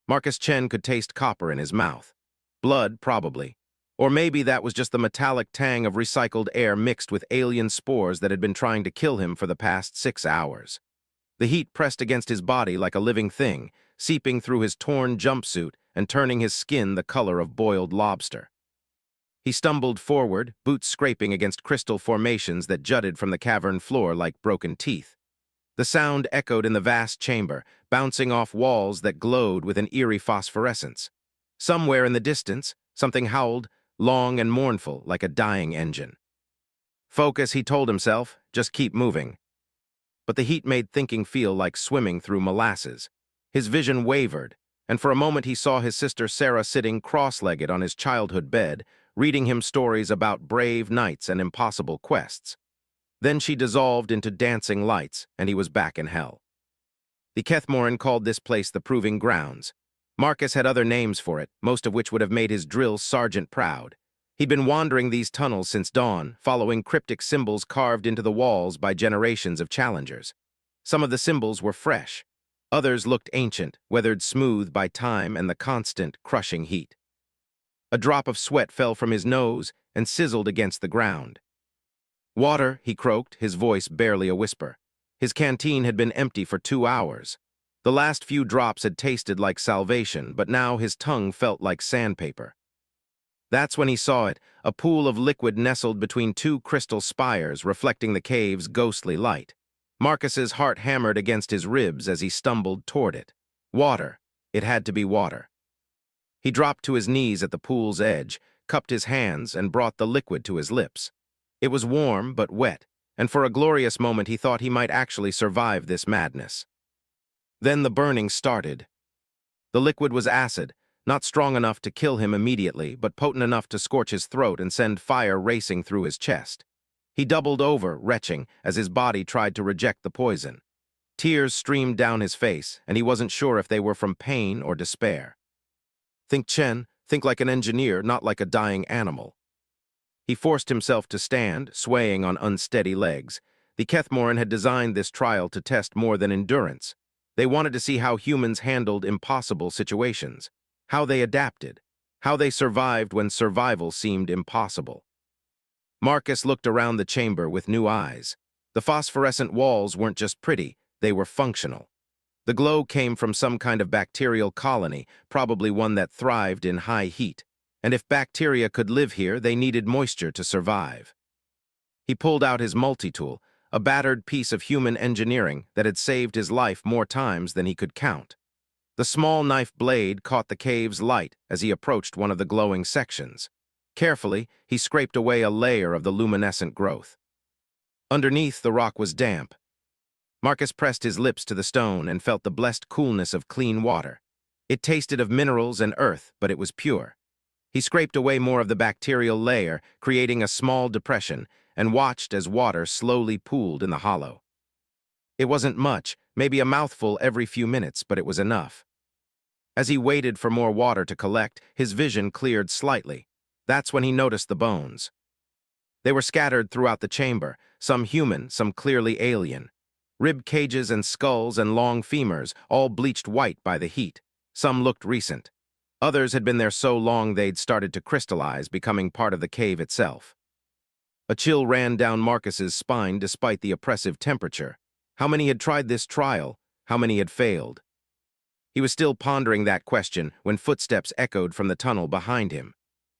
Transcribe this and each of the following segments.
Marcus Chen could taste copper in his mouth. Blood, probably. Or maybe that was just the metallic tang of recycled air mixed with alien spores that had been trying to kill him for the past 6 hours. The heat pressed against his body like a living thing, seeping through his torn jumpsuit and turning his skin the color of boiled lobster. He stumbled forward, boots scraping against crystal formations that jutted from the cavern floor like broken teeth. The sound echoed in the vast chamber, bouncing off walls that glowed with an eerie phosphorescence. Somewhere in the distance, something howled, long and mournful, like a dying engine. Focus, he told himself, just keep moving. But the heat made thinking feel like swimming through molasses. His vision wavered, and for a moment he saw his sister Sarah sitting cross-legged on his childhood bed, reading him stories about brave knights and impossible quests. Then she dissolved into dancing lights, and he was back in hell. The Kethmoran called this place the Proving Grounds. Marcus had other names for it, most of which would have made his drill sergeant proud. He'd been wandering these tunnels since dawn, following cryptic symbols carved into the walls by generations of challengers. Some of the symbols were fresh. Others looked ancient, weathered smooth by time and the constant, crushing heat. A drop of sweat fell from his nose and sizzled against the ground. "Water," he croaked, his voice barely a whisper. His canteen had been empty for 2 hours. The last few drops had tasted like salvation, but now his tongue felt like sandpaper. That's when he saw it, a pool of liquid nestled between 2 crystal spires reflecting the cave's ghostly light. Marcus's heart hammered against his ribs as he stumbled toward it. Water. It had to be water. He dropped to his knees at the pool's edge, cupped his hands, and brought the liquid to his lips. It was warm but wet, and for a glorious moment he thought he might actually survive this madness. Then the burning started. The liquid was acid, not strong enough to kill him immediately, but potent enough to scorch his throat and send fire racing through his chest. He doubled over, retching, as his body tried to reject the poison. Tears streamed down his face, and he wasn't sure if they were from pain or despair. "Think, Chen, think like an engineer, not like a dying animal." He forced himself to stand, swaying on unsteady legs. The Kethmoran had designed this trial to test more than endurance. They wanted to see how humans handled impossible situations, how they adapted, how they survived when survival seemed impossible. Marcus looked around the chamber with new eyes. The phosphorescent walls weren't just pretty, they were functional. The glow came from some kind of bacterial colony, probably one that thrived in high heat. And if bacteria could live here, they needed moisture to survive. He pulled out his multi-tool, a battered piece of human engineering that had saved his life more times than he could count. The small knife blade caught the cave's light as he approached one of the glowing sections. Carefully, he scraped away a layer of the luminescent growth. Underneath, the rock was damp. Marcus pressed his lips to the stone and felt the blessed coolness of clean water. It tasted of minerals and earth, but it was pure. He scraped away more of the bacterial layer, creating a small depression, and watched as water slowly pooled in the hollow. It wasn't much, maybe a mouthful every few minutes, but it was enough. As he waited for more water to collect, his vision cleared slightly. That's when he noticed the bones. They were scattered throughout the chamber, some human, some clearly alien. Rib cages and skulls and long femurs, all bleached white by the heat. Some looked recent. Others had been there so long they'd started to crystallize, becoming part of the cave itself. A chill ran down Marcus's spine despite the oppressive temperature. How many had tried this trial? How many had failed? He was still pondering that question when footsteps echoed from the tunnel behind him.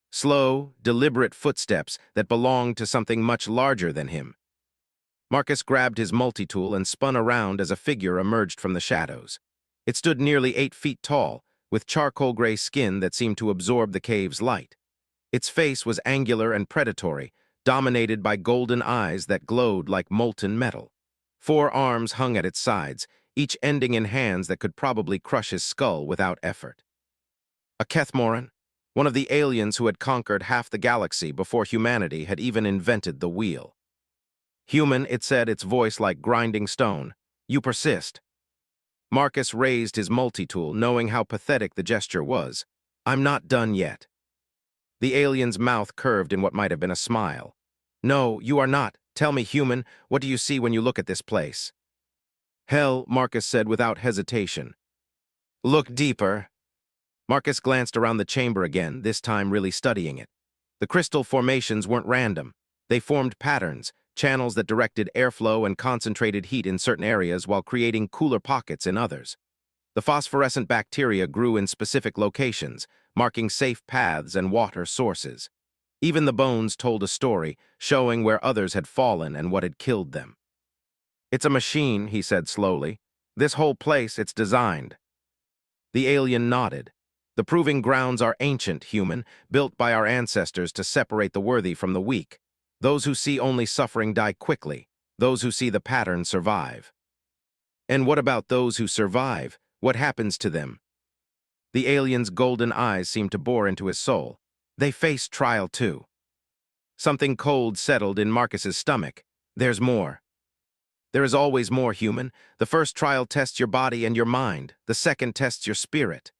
Slow, deliberate footsteps that belonged to something much larger than him. Marcus grabbed his multi-tool and spun around as a figure emerged from the shadows. It stood nearly 8 feet tall, with charcoal gray skin that seemed to absorb the cave's light. Its face was angular and predatory, dominated by golden eyes that glowed like molten metal. 4 arms hung at its sides, each ending in hands that could probably crush his skull without effort. A Kethmoran, one of the aliens who had conquered half the galaxy before humanity had even invented the wheel. "Human," it said, its voice like grinding stone. "You persist." Marcus raised his multi-tool, knowing how pathetic the gesture was. "I'm not done yet." The alien's mouth curved in what might have been a smile. "No, you are not. Tell me, human, what do you see when you look at this place?" "Hell," Marcus said without hesitation. "Look deeper." Marcus glanced around the chamber again, this time really studying it. The crystal formations weren't random. They formed patterns, channels that directed airflow and concentrated heat in certain areas while creating cooler pockets in others. The phosphorescent bacteria grew in specific locations, marking safe paths and water sources. Even the bones told a story, showing where others had fallen and what had killed them. "It's a machine," he said slowly. "This whole place, it's designed." The alien nodded. "The proving grounds are ancient, human, built by our ancestors to separate the worthy from the weak. Those who see only suffering die quickly. Those who see the pattern survive." "And what about those who survive? What happens to them?" The alien's golden eyes seemed to bore into his soul. "They face trial too." Something cold settled in Marcus's stomach. "There's more." "There is always more, human. The first trial tests your body and your mind. The second tests your spirit."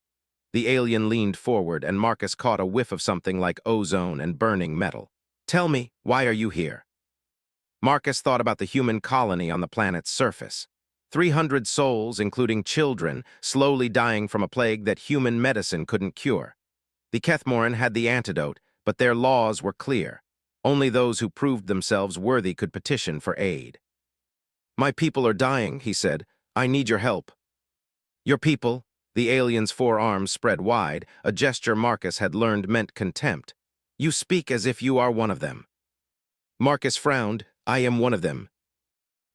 The alien leaned forward, and Marcus caught a whiff of something like ozone and burning metal. "Tell me, why are you here?" Marcus thought about the human colony on the planet's surface. 300 souls, including children, slowly dying from a plague that human medicine couldn't cure. The Kethmoran had the antidote, but their laws were clear. Only those who proved themselves worthy could petition for aid. "My people are dying," he said. "I need your help." "Your people?" The alien's forearms spread wide, a gesture Marcus had learned meant contempt. "You speak as if you are one of them." Marcus frowned. "I am one of them."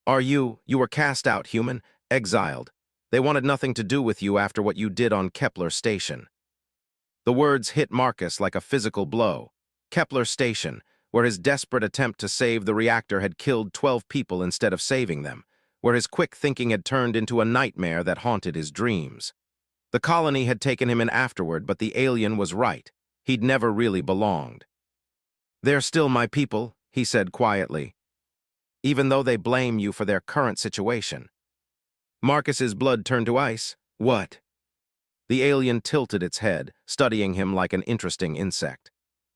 "Are you? You were cast out, human, exiled. They wanted nothing to do with you after what you did on Kepler Station." The words hit Marcus like a physical blow. Kepler Station, where his desperate attempt to save the reactor had killed 12 people instead of saving them, where his quick thinking had turned into a nightmare that haunted his dreams. The colony had taken him in afterward, but the alien was right. He'd never really belonged. "They're still my people," he said quietly, "even though they blame you for their current situation." Marcus's blood turned to ice. "What?" The alien tilted its head, studying him like an interesting insect.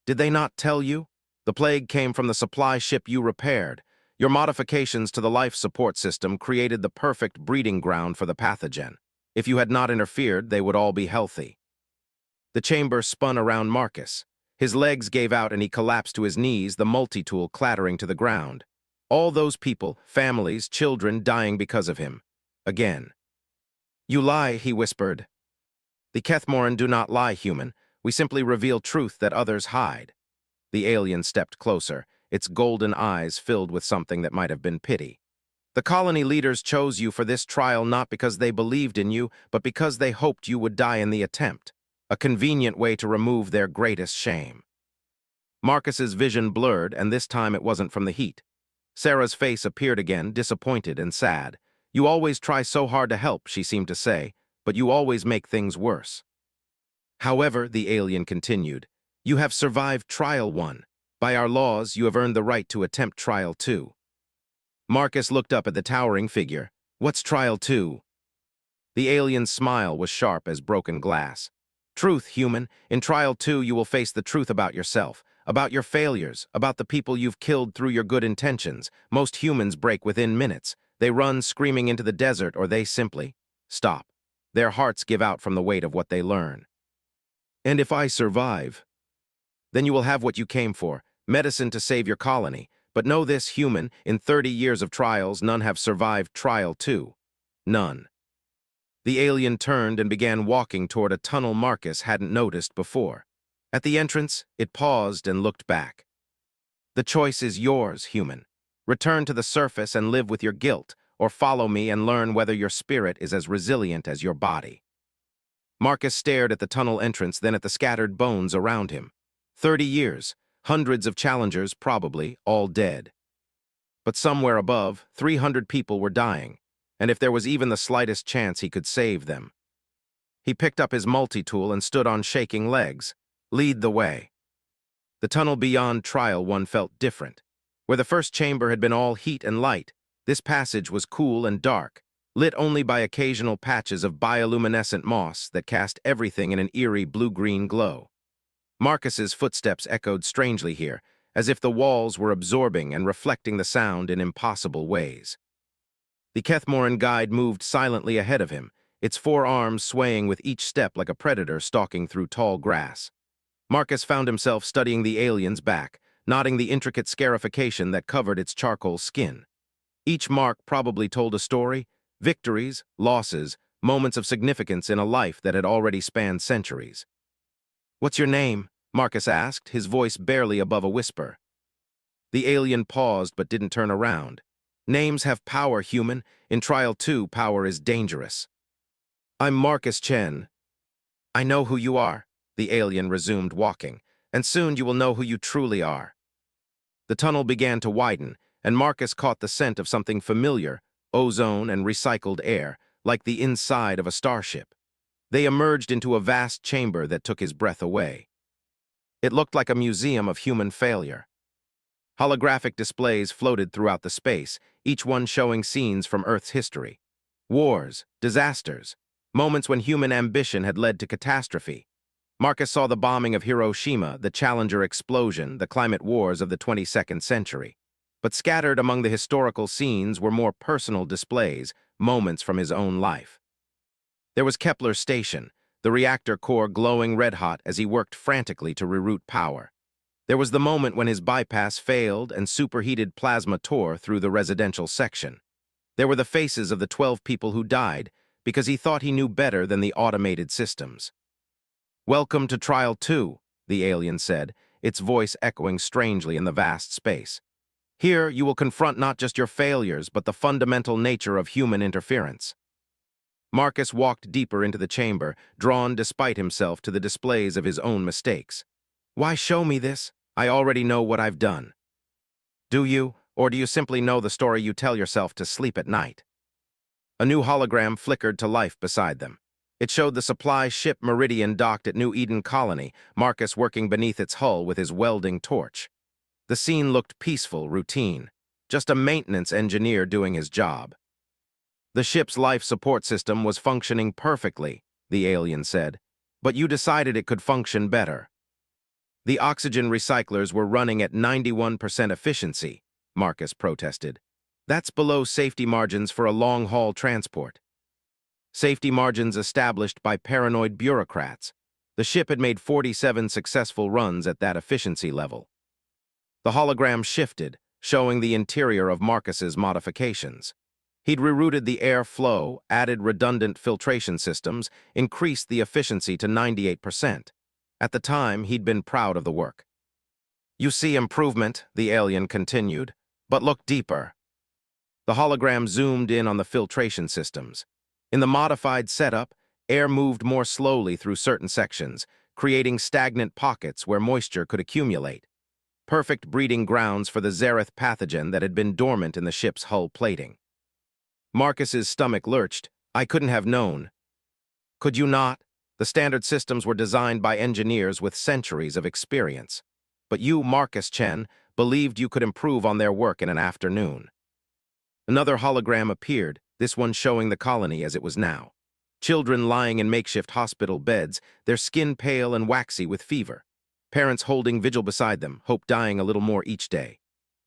"Did they not tell you? The plague came from the supply ship you repaired. Your modifications to the life support system created the perfect breeding ground for the pathogen. If you had not interfered, they would all be healthy." The chamber spun around Marcus. His legs gave out and he collapsed to his knees, the multi-tool clattering to the ground. All those people, families, children, dying because of him. Again. "You lie," he whispered. "The Kethmoran do not lie, human. We simply reveal truth that others hide." The alien stepped closer, its golden eyes filled with something that might have been pity. "The colony leaders chose you for this trial not because they believed in you, but because they hoped you would die in the attempt. A convenient way to remove their greatest shame." Marcus's vision blurred, and this time it wasn't from the heat. Sarah's face appeared again, disappointed and sad. "You always try so hard to help," she seemed to say, "but you always make things worse." "However," the alien continued, "you have survived Trial 1. By our laws, you have earned the right to attempt Trial 2. Marcus looked up at the towering figure. "What's Trial 2? The alien's smile was sharp as broken glass. "Truth, human. In Trial 2, you will face the truth about yourself, about your failures, about the people you've killed through your good intentions. Most humans break within minutes. They run screaming into the desert, or they simply stop. Their hearts give out from the weight of what they learn. And if I survive, then you will have what you came for, medicine to save your colony. But know this, human, in 30 years of trials, none have survived Trial 2. None." The alien turned and began walking toward a tunnel Marcus hadn't noticed before. At the entrance, it paused and looked back. "The choice is yours, human. Return to the surface and live with your guilt, or follow me and learn whether your spirit is as resilient as your body." Marcus stared at the tunnel entrance, then at the scattered bones around him. 30 years, hundreds of challengers, probably, all dead. But somewhere above, 300 people were dying, and if there was even the slightest chance he could save them. He picked up his multi-tool and stood on shaking legs. "Lead the way." The tunnel beyond Trial 1 felt different. Where the first chamber had been all heat and light, this passage was cool and dark, lit only by occasional patches of bioluminescent moss that cast everything in an eerie blue-green glow. Marcus's footsteps echoed strangely here, as if the walls were absorbing and reflecting the sound in impossible ways. The Kethmoran guide moved silently ahead of him, its four arms swaying with each step like a predator stalking through tall grass. Marcus found himself studying the alien's back, noting the intricate scarification that covered its charcoal skin. Each mark probably told a story, victories, losses, moments of significance in a life that had already spanned centuries. "What's your name?" Marcus asked, his voice barely above a whisper. The alien paused but didn't turn around. "Names have power, human. In Trial 2, power is dangerous." "I'm Marcus Chen." "I know who you are," the alien resumed walking, "and soon you will know who you truly are." The tunnel began to widen, and Marcus caught the scent of something familiar, ozone and recycled air, like the inside of a starship. They emerged into a vast chamber that took his breath away. It looked like a museum of human failure. Holographic displays floated throughout the space, each one showing scenes from Earth's history. Wars, disasters, moments when human ambition had led to catastrophe. Marcus saw the bombing of Hiroshima, the Challenger explosion, the climate wars of the 22nd century. But scattered among the historical scenes were more personal displays, moments from his own life. There was Kepler's station, the reactor core glowing red-hot as he worked frantically to reroute power. There was the moment when his bypass failed and superheated plasma tore through the residential section. There were the faces of the 12 people who died because he thought he knew better than the automated systems. "Welcome to Trial 2, the alien said, its voice echoing strangely in the vast space. "Here you will confront not just your failures, but the fundamental nature of human interference." Marcus walked deeper into the chamber, drawn despite himself to the displays of his own mistakes. "Why show me this? I already know what I've done." "Do you, or do you simply know the story you tell yourself to sleep at night?" A new hologram flickered to life beside them. It showed the supply ship Meridian docked at New Eden Colony, Marcus working beneath its hull with his welding torch. The scene looked peaceful, routine, just a maintenance engineer doing his job. "The ship's life support system was functioning perfectly," the alien said, "but you decided it could function better." "The oxygen recyclers were running at 91% efficiency," Marcus protested. "That's below safety margins for a long-haul transport." Safety margins established by paranoid bureaucrats. The ship had made 47 successful runs at that efficiency level. The hologram shifted, showing the interior of Marcus's modifications. He'd rerouted the air flow, added redundant filtration systems, increased the efficiency to 98%. At the time, he'd been proud of the work. "You see improvement," the alien continued, "but look deeper." The hologram zoomed in on the filtration systems. In the modified setup, air moved more slowly through certain sections, creating stagnant pockets where moisture could accumulate. Perfect breeding grounds for the Xerath pathogen that had been dormant in the ship's hull plating. Marcus's stomach lurched. "I couldn't have known." "Could you not? The standard systems were designed by engineers with centuries of experience. But you, Marcus Chen, believed you could improve on their work in an afternoon." Another hologram appeared, this one showing the colony as it was now. Children lying in makeshift hospital beds, their skin pale and waxy with fever. Parents holding vigil beside them, hope dying a little more each day.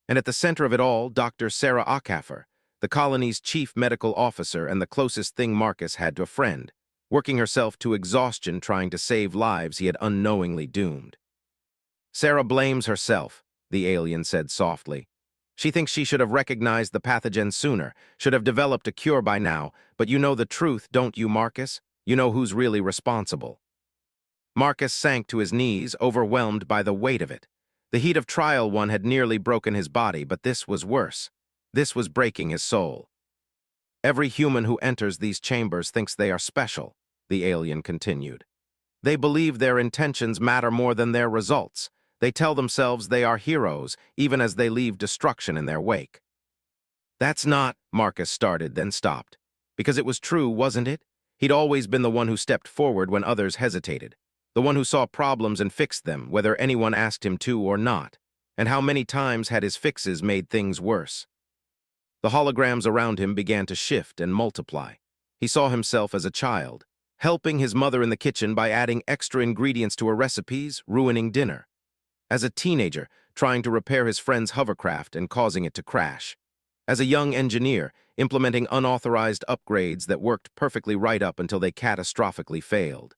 And at the center of it all, Dr. Sarah Ackhaffer, the colony's chief medical officer and the closest thing Marcus had to a friend, working herself to exhaustion trying to save lives he had unknowingly doomed. "Sarah blames herself," the alien said softly. "She thinks she should have recognized the pathogen sooner, should have developed a cure by now, but you know the truth, don't you, Marcus? You know who's really responsible." Marcus sank to his knees, overwhelmed by the weight of it. The heat of Trial 1 had nearly broken his body, but this was worse. This was breaking his soul. "Every human who enters these chambers thinks they are special," the alien continued. "They believe their intentions matter more than their results. They tell themselves they are heroes, even as they leave destruction in their wake." "That's not," Marcus started, then stopped. Because it was true, wasn't it? He'd always been the one who stepped forward when others hesitated. The one who saw problems and fixed them, whether anyone asked him to or not. And how many times had his fixes made things worse? The holograms around him began to shift and multiply. He saw himself as a child, helping his mother in the kitchen by adding extra ingredients to her recipes, ruining dinner. As a teenager, trying to repair his friend's hovercraft and causing it to crash. As a young engineer, implementing unauthorized upgrades that worked perfectly right up until they catastrophically failed.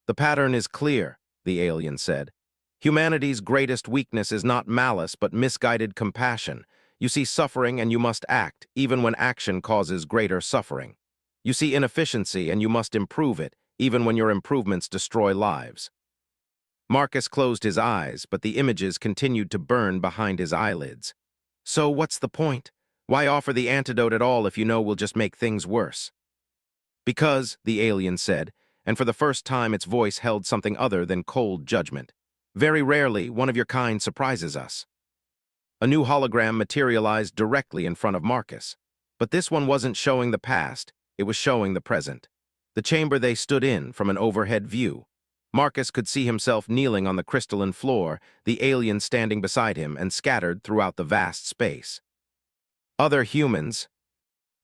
"The pattern is clear," the alien said. "Humanity's greatest weakness is not malice but misguided compassion. You see suffering and you must act, even when action causes greater suffering. You see inefficiency and you must improve it, even when your improvements destroy lives." Marcus closed his eyes, but the images continued to burn behind his eyelids. "So what's the point? Why offer the antidote at all if you know we'll just make things worse?" "Because," the alien said, and for the first time its voice held something other than cold judgment. "Very rarely, one of your kind surprises us." A new hologram materialized directly in front of Marcus. But this one wasn't showing the past, it was showing the present. The chamber they stood in from an overhead view. Marcus could see himself kneeling on the crystalline floor, the alien standing beside him and scattered throughout the vast space. Other humans.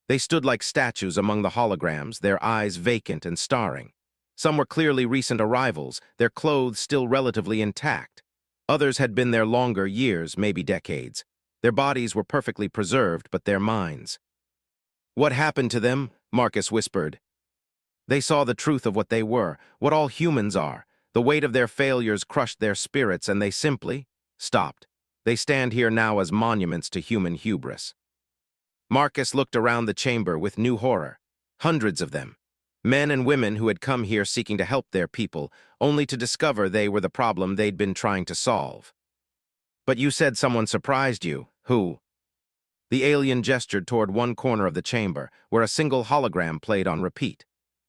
They stood like statues among the holograms, their eyes vacant and staring. Some were clearly recent arrivals, their clothes still relatively intact. Others had been there longer, years, maybe decades. Their bodies were perfectly preserved, but their minds. "What happened to them?" Marcus whispered. They saw the truth of what they were, what all humans are. The weight of their failures crushed their spirits, and they simply stopped. They stand here now as monuments to human hubris. Marcus looked around the chamber with new horror. Hundreds of them. Men and women who had come here seeking to help their people, only to discover they were the problem they'd been trying to solve. "But you said someone surprised you. Who?" The alien gestured toward one corner of the chamber, where a single hologram played on repeat.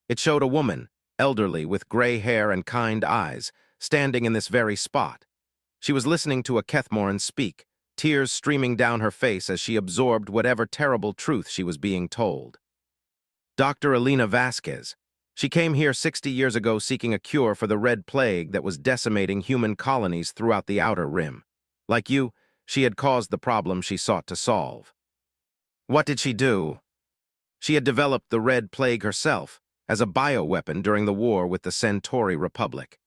It showed a woman, elderly, with gray hair and kind eyes, standing in this very spot. She was listening to a Kethmoran speak, tears streaming down her face as she absorbed whatever terrible truth she was being told. Dr. Elena Vasquez. She came here 60 years ago seeking a cure for the Red Plague that was decimating human colonies throughout the Outer Rim. Like you, she had caused the problem she sought to solve. What did she do? She had developed the Red Plague herself, as a bioweapon during the war with the Centauri Republic.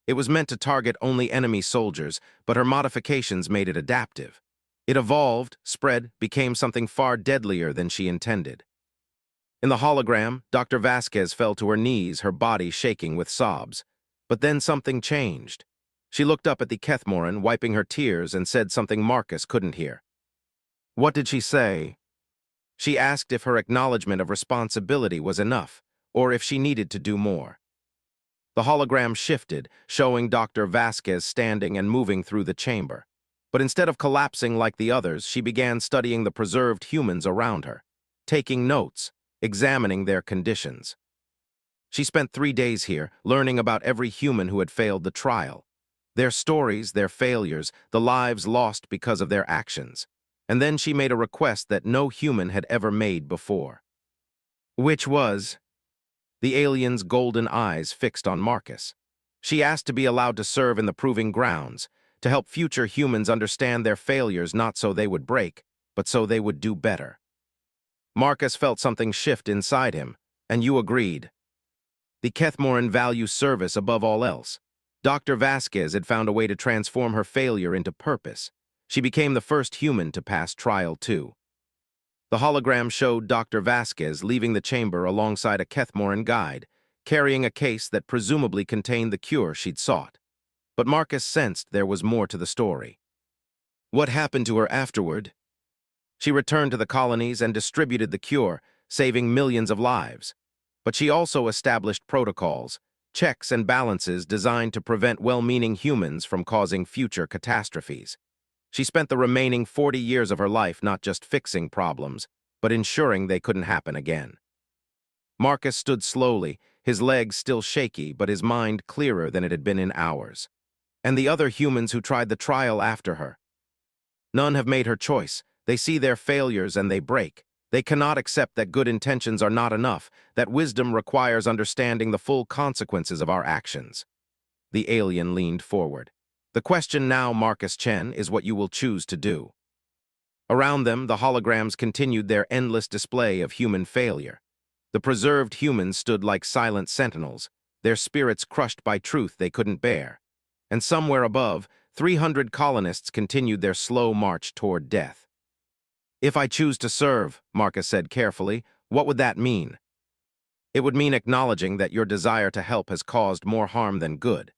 It was meant to target only enemy soldiers, but her modifications made it adaptive. It evolved, spread, became something far deadlier than she intended. In the hologram, Dr. Vasquez fell to her knees, her body shaking with sobs. But then something changed. She looked up at the Kethmoran, wiping her tears, and said something Marcus couldn't hear. What did she say? She asked if her acknowledgement of responsibility was enough, or if she needed to do more. The hologram shifted, showing Dr. Vasquez standing and moving through the chamber. But instead of collapsing like the others, she began studying the preserved humans around her, taking notes, examining their conditions. She spent 3 days here, learning about every human who had failed the trial. Their stories, their failures, the lives lost because of their actions. And then she made a request that no human had ever made before. Which was? The alien's golden eyes fixed on Marcus. She asked to be allowed to serve in the proving grounds, to help future humans understand their failures not so they would break, but so they would do better. Marcus felt something shift inside him, and you agreed. The Kethmoran value service above all else. Dr. Vasquez had found a way to transform her failure into purpose. She became the first human to pass trial too. The hologram showed Dr. Vasquez leaving the chamber alongside a Kethmoran guide, carrying a case that presumably contained the cure she'd sought. But Marcus sensed there was more to the story. What happened to her afterward? She returned to the colonies and distributed the cure, saving millions of lives. But she also established protocols, checks and balances designed to prevent well-meaning humans from causing future catastrophes. She spent the remaining 40 years of her life not just fixing problems, but ensuring they couldn't happen again. Marcus stood slowly, his legs still shaky, but his mind clearer than it had been in hours. And the other humans who tried the trial after her. None have made her choice. They see their failures and they break. They cannot accept that good intentions are not enough, that wisdom requires understanding the full consequences of our actions. The alien leaned forward. The question now, Marcus Chen, is what you will choose to do. Around them, the holograms continued their endless display of human failure. The preserved humans stood like silent sentinels, their spirits crushed by truth they couldn't bear. And somewhere above, 300 colonists continued their slow march toward death. If I choose to serve, Marcus said carefully, what would that mean? It would mean acknowledging that your desire to help has caused more harm than good.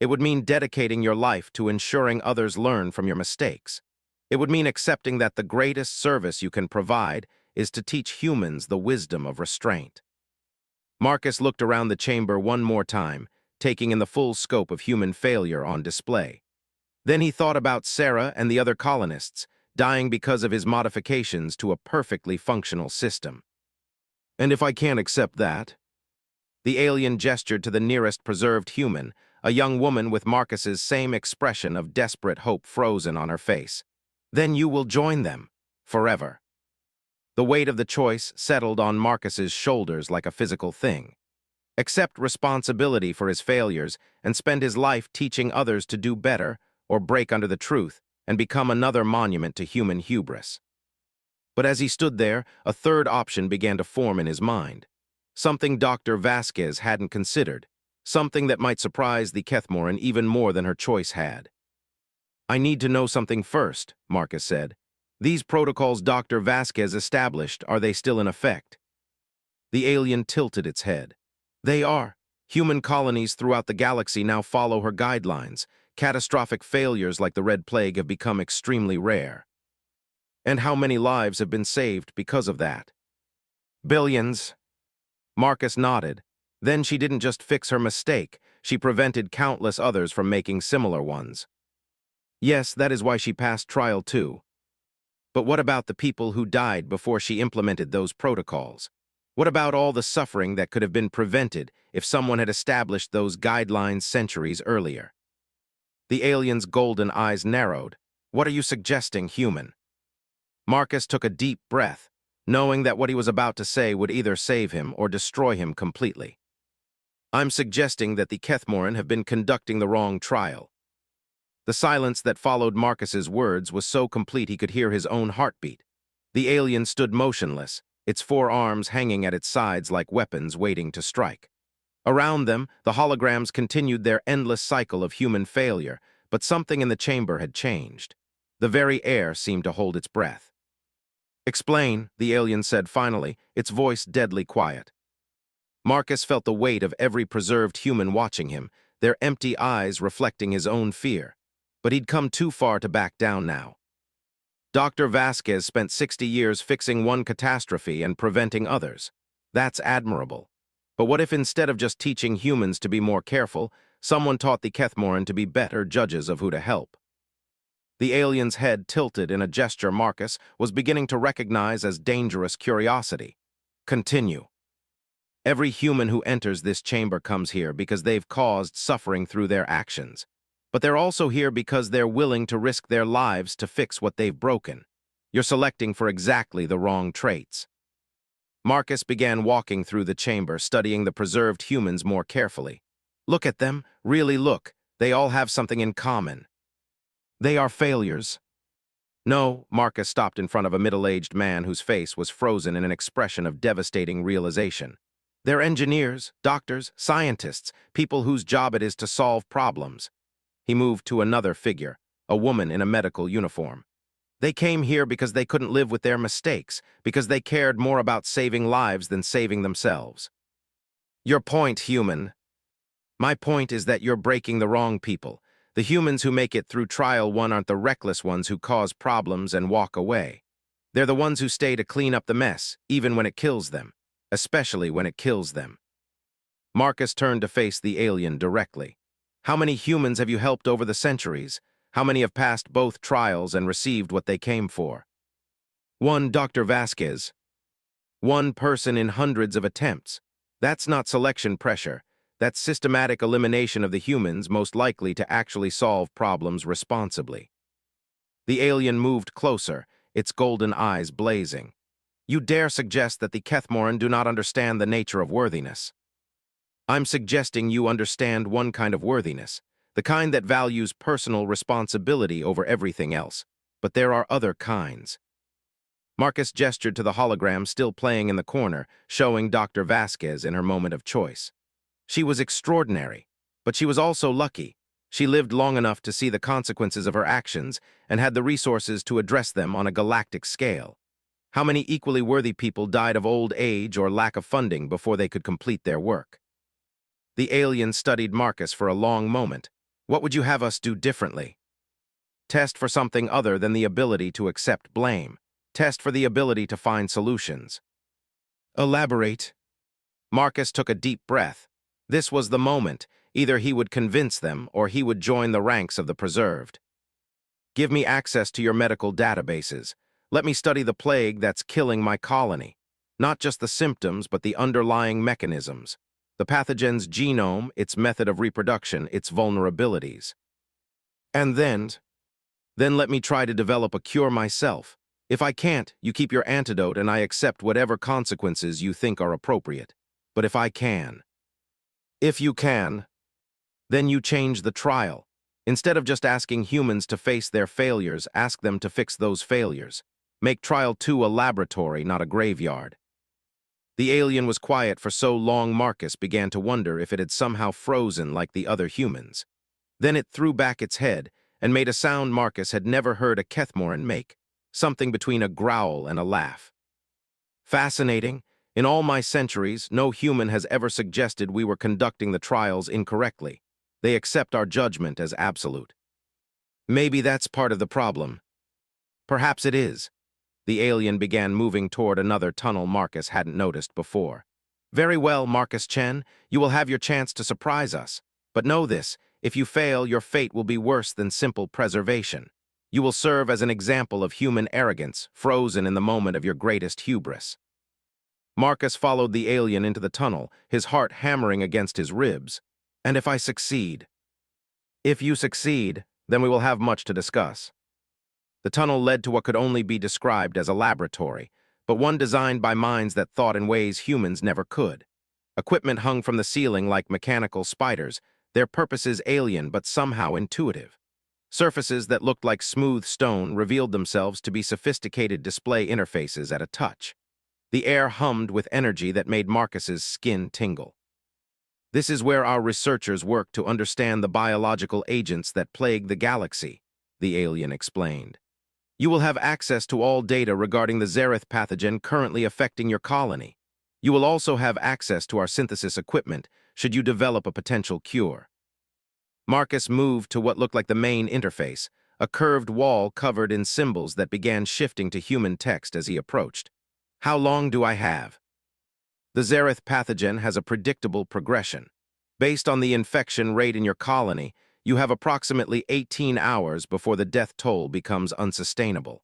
It would mean dedicating your life to ensuring others learn from your mistakes. It would mean accepting that the greatest service you can provide is to teach humans the wisdom of restraint. Marcus looked around the chamber one more time, taking in the full scope of human failure on display. Then he thought about Sarah and the other colonists, dying because of his modifications to a perfectly functional system. And if I can't accept that? The alien gestured to the nearest preserved human, a young woman with Marcus's same expression of desperate hope frozen on her face. Then you will join them, forever. The weight of the choice settled on Marcus's shoulders like a physical thing. Accept responsibility for his failures and spend his life teaching others to do better, or break under the truth and become another monument to human hubris. But as he stood there, a third option began to form in his mind. Something Dr. Vasquez hadn't considered, something that might surprise the Kethmoran even more than her choice had. I need to know something first, Marcus said. These protocols Dr. Vasquez established, are they still in effect? The alien tilted its head. They are. Human colonies throughout the galaxy now follow her guidelines. Catastrophic failures like the Red Plague have become extremely rare. And how many lives have been saved because of that? Billions. Marcus nodded. Then she didn't just fix her mistake, she prevented countless others from making similar ones. Yes, that is why she passed trial too. But what about the people who died before she implemented those protocols? What about all the suffering that could have been prevented if someone had established those guidelines centuries earlier? The alien's golden eyes narrowed. What are you suggesting, human? Marcus took a deep breath, knowing that what he was about to say would either save him or destroy him completely. I'm suggesting that the Kethmoran have been conducting the wrong trial. The silence that followed Marcus's words was so complete he could hear his own heartbeat. The alien stood motionless, its four arms hanging at its sides like weapons waiting to strike. Around them, the holograms continued their endless cycle of human failure, but something in the chamber had changed. The very air seemed to hold its breath. Explain, the alien said finally, its voice deadly quiet. Marcus felt the weight of every preserved human watching him, their empty eyes reflecting his own fear. But he'd come too far to back down now. Dr. Vasquez spent 60 years fixing one catastrophe and preventing others. That's admirable. But what if instead of just teaching humans to be more careful, someone taught the Kethmoran to be better judges of who to help? The alien's head tilted in a gesture Marcus was beginning to recognize as dangerous curiosity. Continue. Every human who enters this chamber comes here because they've caused suffering through their actions. But they're also here because they're willing to risk their lives to fix what they've broken. You're selecting for exactly the wrong traits. Marcus began walking through the chamber, studying the preserved humans more carefully. Look at them, really look. They all have something in common. They are failures. No, Marcus stopped in front of a middle-aged man whose face was frozen in an expression of devastating realization. They're engineers, doctors, scientists, people whose job it is to solve problems. He moved to another figure, a woman in a medical uniform. They came here because they couldn't live with their mistakes, because they cared more about saving lives than saving themselves. Your point, human. My point is that you're breaking the wrong people. The humans who make it through trial one aren't the reckless ones who cause problems and walk away. They're the ones who stay to clean up the mess, even when it kills them, especially when it kills them. Marcus turned to face the alien directly. How many humans have you helped over the centuries? How many have passed both trials and received what they came for? One, Dr. Vasquez. One person in hundreds of attempts. That's not selection pressure. That's systematic elimination of the humans most likely to actually solve problems responsibly. The alien moved closer, its golden eyes blazing. You dare suggest that the Kethmoran do not understand the nature of worthiness? I'm suggesting you understand one kind of worthiness, the kind that values personal responsibility over everything else. But there are other kinds. Marcus gestured to the hologram still playing in the corner, showing Dr. Vasquez in her moment of choice. She was extraordinary, but she was also lucky. She lived long enough to see the consequences of her actions and had the resources to address them on a galactic scale. How many equally worthy people died of old age or lack of funding before they could complete their work? The alien studied Marcus for a long moment. What would you have us do differently? Test for something other than the ability to accept blame. Test for the ability to find solutions. Elaborate. Marcus took a deep breath. This was the moment. Either he would convince them or he would join the ranks of the preserved. Give me access to your medical databases. Let me study the plague that's killing my colony. Not just the symptoms, but the underlying mechanisms. The pathogen's genome, its method of reproduction, its vulnerabilities. And then let me try to develop a cure myself. If I can't, you keep your antidote and I accept whatever consequences you think are appropriate. But if you can, then you change the trial. Instead of just asking humans to face their failures, ask them to fix those failures. Make Trial 2 a laboratory, not a graveyard. The alien was quiet for so long Marcus began to wonder if it had somehow frozen like the other humans. Then it threw back its head and made a sound Marcus had never heard a Kethmoran make, something between a growl and a laugh. Fascinating. In all my centuries, no human has ever suggested we were conducting the trials incorrectly. They accept our judgment as absolute. Maybe that's part of the problem. Perhaps it is. The alien began moving toward another tunnel Marcus hadn't noticed before. Very well, Marcus Chen, you will have your chance to surprise us. But know this, if you fail, your fate will be worse than simple preservation. You will serve as an example of human arrogance, frozen in the moment of your greatest hubris. Marcus followed the alien into the tunnel, his heart hammering against his ribs. And if I succeed? If you succeed, then we will have much to discuss. The tunnel led to what could only be described as a laboratory, but one designed by minds that thought in ways humans never could. Equipment hung from the ceiling like mechanical spiders, their purposes alien but somehow intuitive. Surfaces that looked like smooth stone revealed themselves to be sophisticated display interfaces at a touch. The air hummed with energy that made Marcus's skin tingle. This is where our researchers work to understand the biological agents that plague the galaxy, the alien explained. You will have access to all data regarding the Xerath pathogen currently affecting your colony. You will also have access to our synthesis equipment should you develop a potential cure. Marcus moved to what looked like the main interface, a curved wall covered in symbols that began shifting to human text as he approached. How long do I have? The Xerath pathogen has a predictable progression. Based on the infection rate in your colony, you have approximately 18 hours before the death toll becomes unsustainable.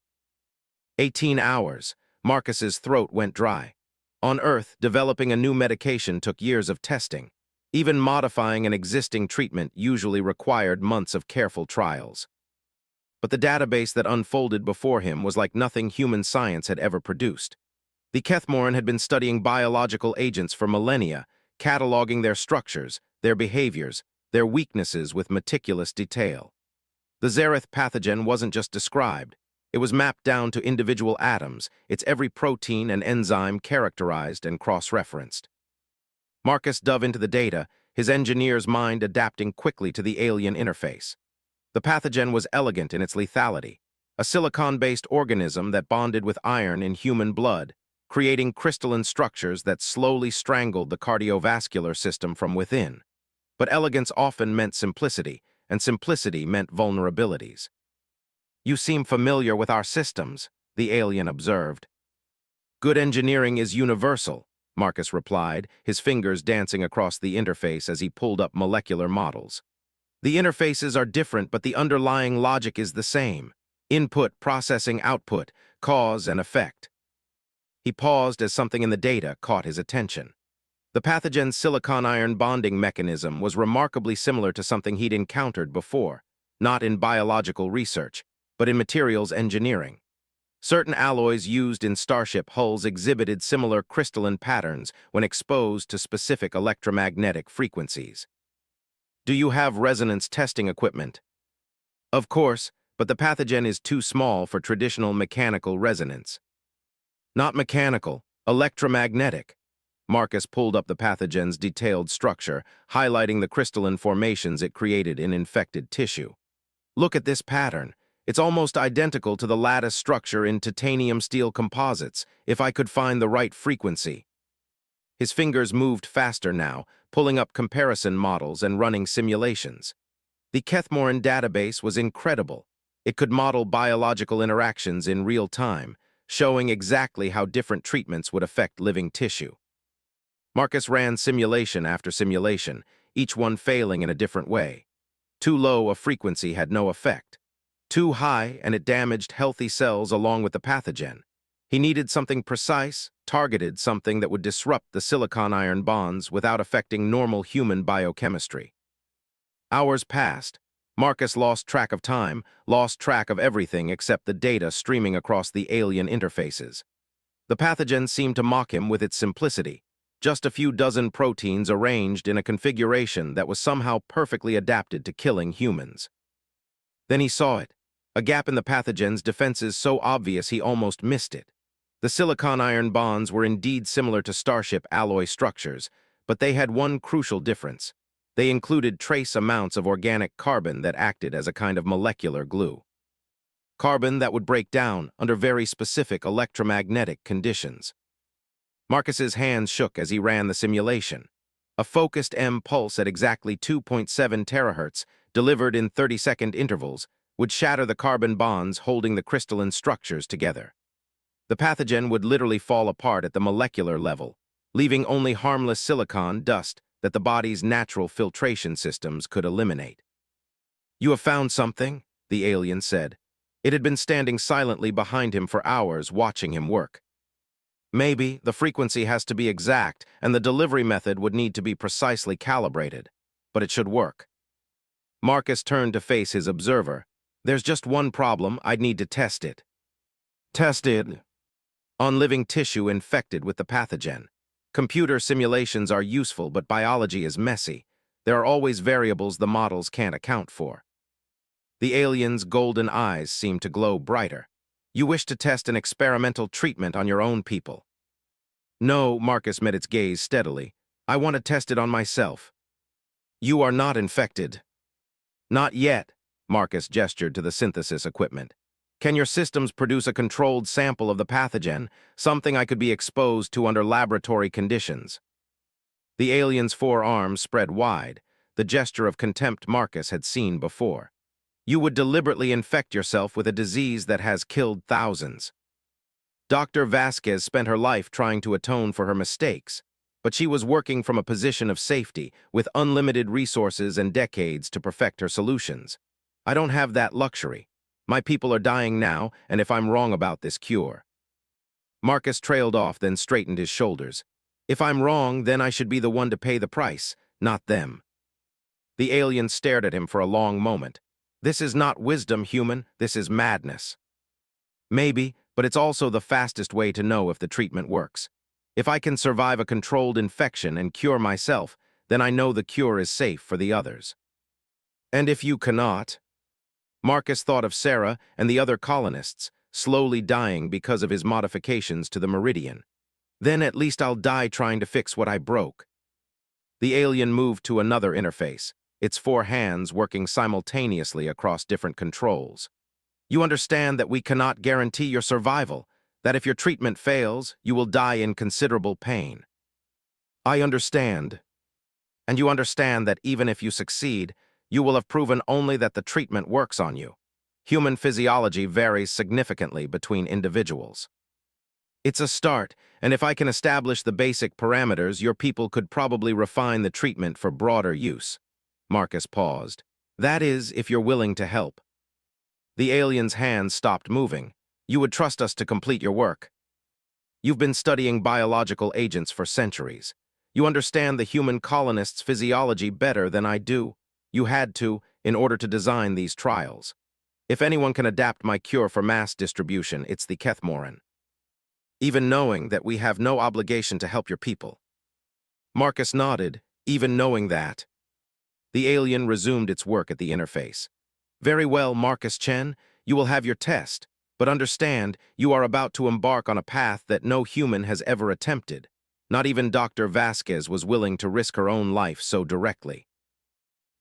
18 hours. Marcus's throat went dry. On Earth, developing a new medication took years of testing. Even modifying an existing treatment usually required months of careful trials. But the database that unfolded before him was like nothing human science had ever produced. The Kethmoran had been studying biological agents for millennia, cataloging their structures, their behaviors, their weaknesses with meticulous detail. The Xerath pathogen wasn't just described. It was mapped down to individual atoms, its every protein and enzyme characterized and cross-referenced. Marcus dove into the data, his engineer's mind adapting quickly to the alien interface. The pathogen was elegant in its lethality, a silicon-based organism that bonded with iron in human blood, creating crystalline structures that slowly strangled the cardiovascular system from within. But elegance often meant simplicity, and simplicity meant vulnerabilities. You seem familiar with our systems, the alien observed. Good engineering is universal, Marcus replied, his fingers dancing across the interface as he pulled up molecular models. The interfaces are different, but the underlying logic is the same. Input, processing, output, cause and effect. He paused as something in the data caught his attention. The pathogen's silicon-iron bonding mechanism was remarkably similar to something he'd encountered before, not in biological research, but in materials engineering. Certain alloys used in starship hulls exhibited similar crystalline patterns when exposed to specific electromagnetic frequencies. Do you have resonance testing equipment? Of course, but the pathogen is too small for traditional mechanical resonance. Not mechanical, electromagnetic. Marcus pulled up the pathogen's detailed structure, highlighting the crystalline formations it created in infected tissue. Look at this pattern. It's almost identical to the lattice structure in titanium steel composites, if I could find the right frequency. His fingers moved faster now, pulling up comparison models and running simulations. The Kethmoran database was incredible. It could model biological interactions in real time, showing exactly how different treatments would affect living tissue. Marcus ran simulation after simulation, each one failing in a different way. Too low a frequency had no effect. Too high, and it damaged healthy cells along with the pathogen. He needed something precise, targeted, something that would disrupt the silicon-iron bonds without affecting normal human biochemistry. Hours passed. Marcus lost track of time, lost track of everything except the data streaming across the alien interfaces. The pathogen seemed to mock him with its simplicity, just a few dozen proteins arranged in a configuration that was somehow perfectly adapted to killing humans. Then he saw it, a gap in the pathogen's defenses so obvious he almost missed it. The silicon-iron bonds were indeed similar to Starship alloy structures, but they had one crucial difference. They included trace amounts of organic carbon that acted as a kind of molecular glue. Carbon that would break down under very specific electromagnetic conditions. Marcus's hands shook as he ran the simulation. A focused M pulse at exactly 2.7 terahertz, delivered in 30-second intervals, would shatter the carbon bonds holding the crystalline structures together. The pathogen would literally fall apart at the molecular level, leaving only harmless silicon dust that the body's natural filtration systems could eliminate. "You have found something," the alien said. It had been standing silently behind him for hours, watching him work. "Maybe the frequency has to be exact, and the delivery method would need to be precisely calibrated, but it should work." Marcus turned to face his observer. "There's just one problem. I'd need to test it." "Test it?" "On living tissue infected with the pathogen. Computer simulations are useful, but biology is messy. There are always variables the models can't account for." The alien's golden eyes seemed to glow brighter. "You wish to test an experimental treatment on your own people?" "No," Marcus met its gaze steadily. "I want to test it on myself." "You are not infected." "Not yet," Marcus gestured to the synthesis equipment. "Can your systems produce a controlled sample of the pathogen, something I could be exposed to under laboratory conditions?" The alien's forearms spread wide, the gesture of contempt Marcus had seen before. "You would deliberately infect yourself with a disease that has killed thousands." Dr. Vasquez spent her life trying to atone for her mistakes, but she was working from a position of safety, with unlimited resources and decades to perfect her solutions. "I don't have that luxury. My people are dying now, and if I'm wrong about this cure..." Marcus trailed off, then straightened his shoulders. "If I'm wrong, then I should be the one to pay the price, not them." The alien stared at him for a long moment. "This is not wisdom, human. This is madness." "Maybe, but it's also the fastest way to know if the treatment works. If I can survive a controlled infection and cure myself, then I know the cure is safe for the others." "And if you cannot?" Marcus thought of Sarah and the other colonists, slowly dying because of his modifications to the Meridian. "Then at least I'll die trying to fix what I broke." The alien moved to another interface, its 4 hands working simultaneously across different controls. "You understand that we cannot guarantee your survival, that if your treatment fails, you will die in considerable pain." "I understand." "And you understand that even if you succeed, you will have proven only that the treatment works on you. Human physiology varies significantly between individuals." "It's a start, and if I can establish the basic parameters, your people could probably refine the treatment for broader use." Marcus paused. "That is, if you're willing to help." The alien's hands stopped moving. "You would trust us to complete your work. You've been studying biological agents for centuries. You understand the human colonists' physiology better than I do. You had to, in order to design these trials. If anyone can adapt my cure for mass distribution, it's the Kethmoran. Even knowing that we have no obligation to help your people." Marcus nodded, "Even knowing that." The alien resumed its work at the interface. "Very well, Marcus Chen, you will have your test, but understand, you are about to embark on a path that no human has ever attempted. Not even Dr. Vasquez was willing to risk her own life so directly.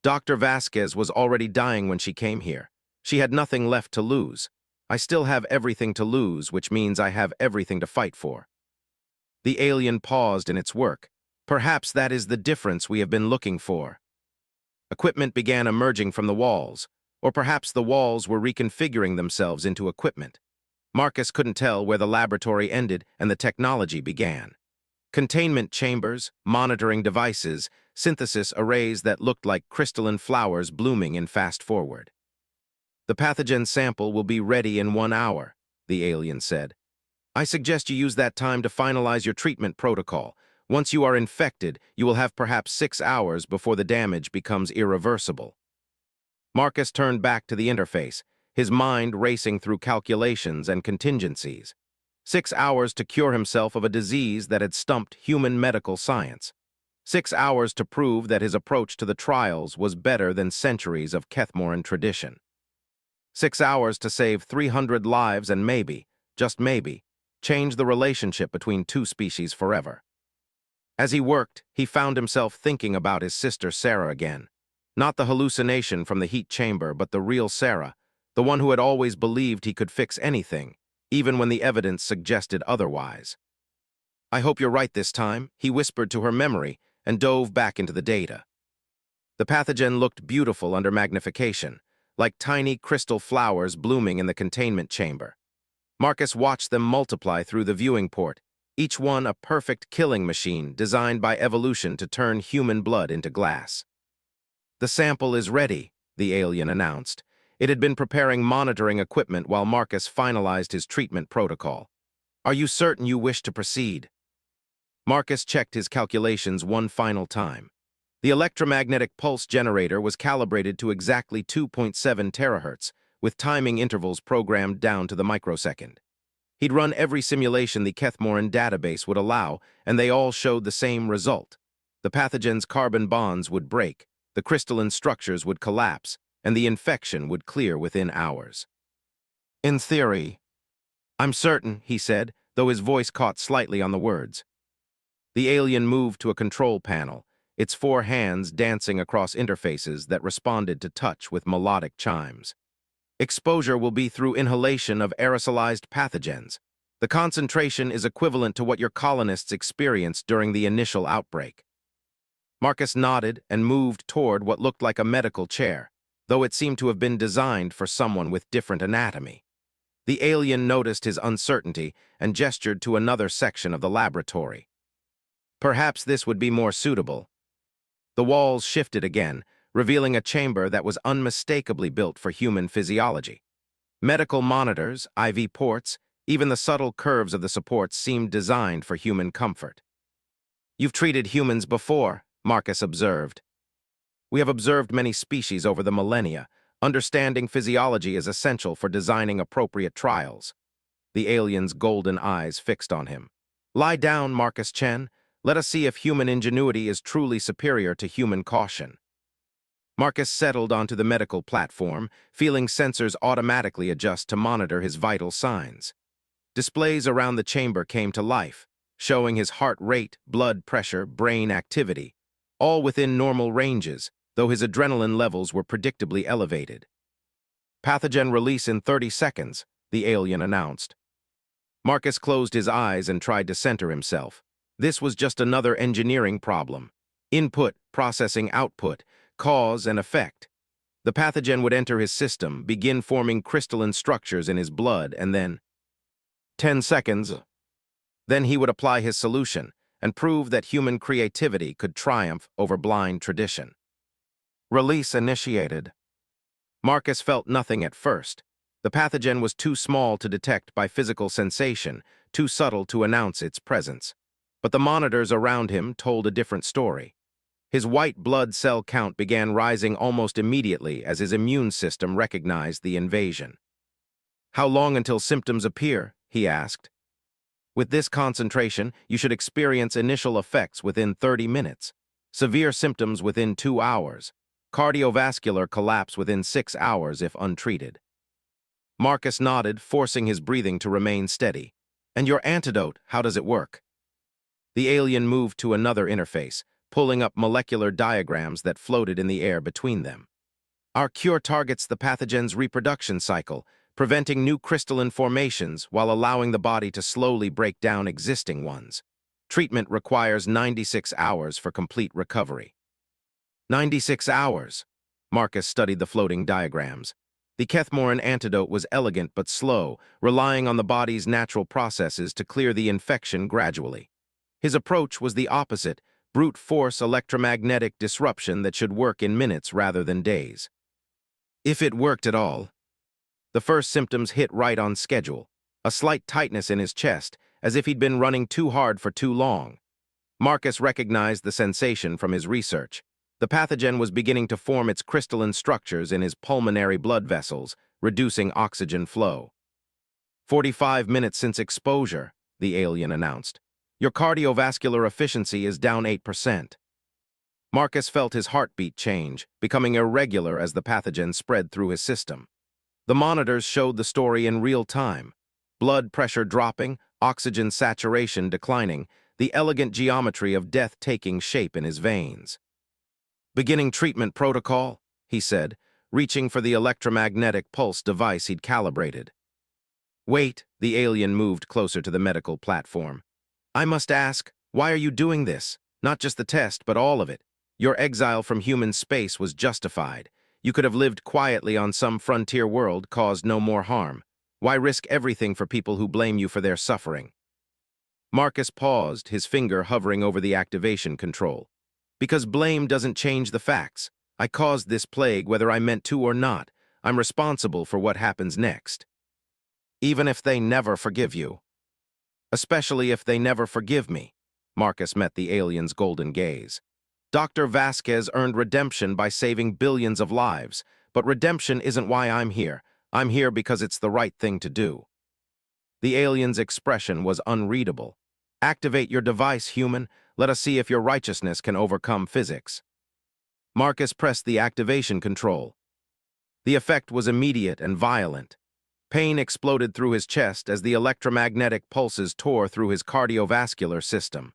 Dr. Vasquez was already dying when she came here. She had nothing left to lose. I still have everything to lose, which means I have everything to fight for. The alien paused in its work. Perhaps that is the difference we have been looking for. Equipment began emerging from the walls, or perhaps the walls were reconfiguring themselves into equipment. Marcus couldn't tell where the laboratory ended and the technology began. Containment chambers, monitoring devices, synthesis arrays that looked like crystalline flowers blooming in fast forward. The pathogen sample will be ready in 1 hour, the alien said. I suggest you use that time to finalize your treatment protocol. Once you are infected, you will have perhaps 6 hours before the damage becomes irreversible. Marcus turned back to the interface, his mind racing through calculations and contingencies. 6 hours to cure himself of a disease that had stumped human medical science. 6 hours to prove that his approach to the trials was better than centuries of Kethmoran tradition. 6 hours to save 300 lives and maybe, just maybe, change the relationship between two species forever. As he worked, he found himself thinking about his sister Sarah again. Not the hallucination from the heat chamber, but the real Sarah, the one who had always believed he could fix anything, even when the evidence suggested otherwise. I hope you're right this time, he whispered to her memory and dove back into the data. The pathogen looked beautiful under magnification, like tiny crystal flowers blooming in the containment chamber. Marcus watched them multiply through the viewing port, each one a perfect killing machine designed by evolution to turn human blood into glass. The sample is ready, the alien announced. It had been preparing monitoring equipment while Marcus finalized his treatment protocol. Are you certain you wish to proceed? Marcus checked his calculations one final time. The electromagnetic pulse generator was calibrated to exactly 2.7 terahertz, with timing intervals programmed down to the microsecond. He'd run every simulation the Kethmoran database would allow, and they all showed the same result. The pathogen's carbon bonds would break, the crystalline structures would collapse, and the infection would clear within hours. In theory. I'm certain, he said, though his voice caught slightly on the words. The alien moved to a control panel, its 4 hands dancing across interfaces that responded to touch with melodic chimes. Exposure will be through inhalation of aerosolized pathogens. The concentration is equivalent to what your colonists experienced during the initial outbreak. Marcus nodded and moved toward what looked like a medical chair, though it seemed to have been designed for someone with different anatomy. The alien noticed his uncertainty and gestured to another section of the laboratory. Perhaps this would be more suitable. The walls shifted again, revealing a chamber that was unmistakably built for human physiology. Medical monitors, IV ports, even the subtle curves of the supports seemed designed for human comfort. You've treated humans before, Marcus observed. We have observed many species over the millennia. Understanding physiology is essential for designing appropriate trials. The alien's golden eyes fixed on him. Lie down, Marcus Chen. Let us see if human ingenuity is truly superior to human caution. Marcus settled onto the medical platform, feeling sensors automatically adjust to monitor his vital signs. Displays around the chamber came to life, showing his heart rate, blood pressure, brain activity, all within normal ranges, though his adrenaline levels were predictably elevated. Pathogen release in 30 seconds, the alien announced. Marcus closed his eyes and tried to center himself. This was just another engineering problem. Input, processing output, cause and effect. The pathogen would enter his system, begin forming crystalline structures in his blood, and then 10 seconds. Then he would apply his solution and prove that human creativity could triumph over blind tradition. Release initiated. Marcus felt nothing at first. The pathogen was too small to detect by physical sensation, too subtle to announce its presence. But the monitors around him told a different story. His white blood cell count began rising almost immediately as his immune system recognized the invasion. How long until symptoms appear? He asked. With this concentration, you should experience initial effects within 30 minutes, severe symptoms within 2 hours, cardiovascular collapse within 6 hours if untreated. Marcus nodded, forcing his breathing to remain steady. And your antidote, how does it work? The alien moved to another interface, pulling up molecular diagrams that floated in the air between them. Our cure targets the pathogen's reproduction cycle, preventing new crystalline formations while allowing the body to slowly break down existing ones. Treatment requires 96 hours for complete recovery. 96 hours. Marcus studied the floating diagrams. The Kethmoran antidote was elegant but slow, relying on the body's natural processes to clear the infection gradually. His approach was the opposite, brute force electromagnetic disruption that should work in minutes rather than days. If it worked at all. The first symptoms hit right on schedule, a slight tightness in his chest, as if he'd been running too hard for too long. Marcus recognized the sensation from his research. The pathogen was beginning to form its crystalline structures in his pulmonary blood vessels, reducing oxygen flow. 45 minutes since exposure, the alien announced. Your cardiovascular efficiency is down 8%. Marcus felt his heartbeat change, becoming irregular as the pathogen spread through his system. The monitors showed the story in real time. Blood pressure dropping, oxygen saturation declining, the elegant geometry of death taking shape in his veins. Beginning treatment protocol, he said, reaching for the electromagnetic pulse device he'd calibrated. Wait, the alien moved closer to the medical platform. I must ask, why are you doing this? Not just the test, but all of it. Your exile from human space was justified. You could have lived quietly on some frontier world, caused no more harm. Why risk everything for people who blame you for their suffering? Marcus paused, his finger hovering over the activation control. Because blame doesn't change the facts. I caused this plague whether I meant to or not. I'm responsible for what happens next. Even if they never forgive you. Especially if they never forgive me. Marcus met the alien's golden gaze. Dr. Vasquez earned redemption by saving billions of lives, but redemption isn't why I'm here. I'm here because it's the right thing to do. The alien's expression was unreadable. Activate your device, human. Let us see if your righteousness can overcome physics. Marcus pressed the activation control. The effect was immediate and violent. Pain exploded through his chest as the electromagnetic pulses tore through his cardiovascular system.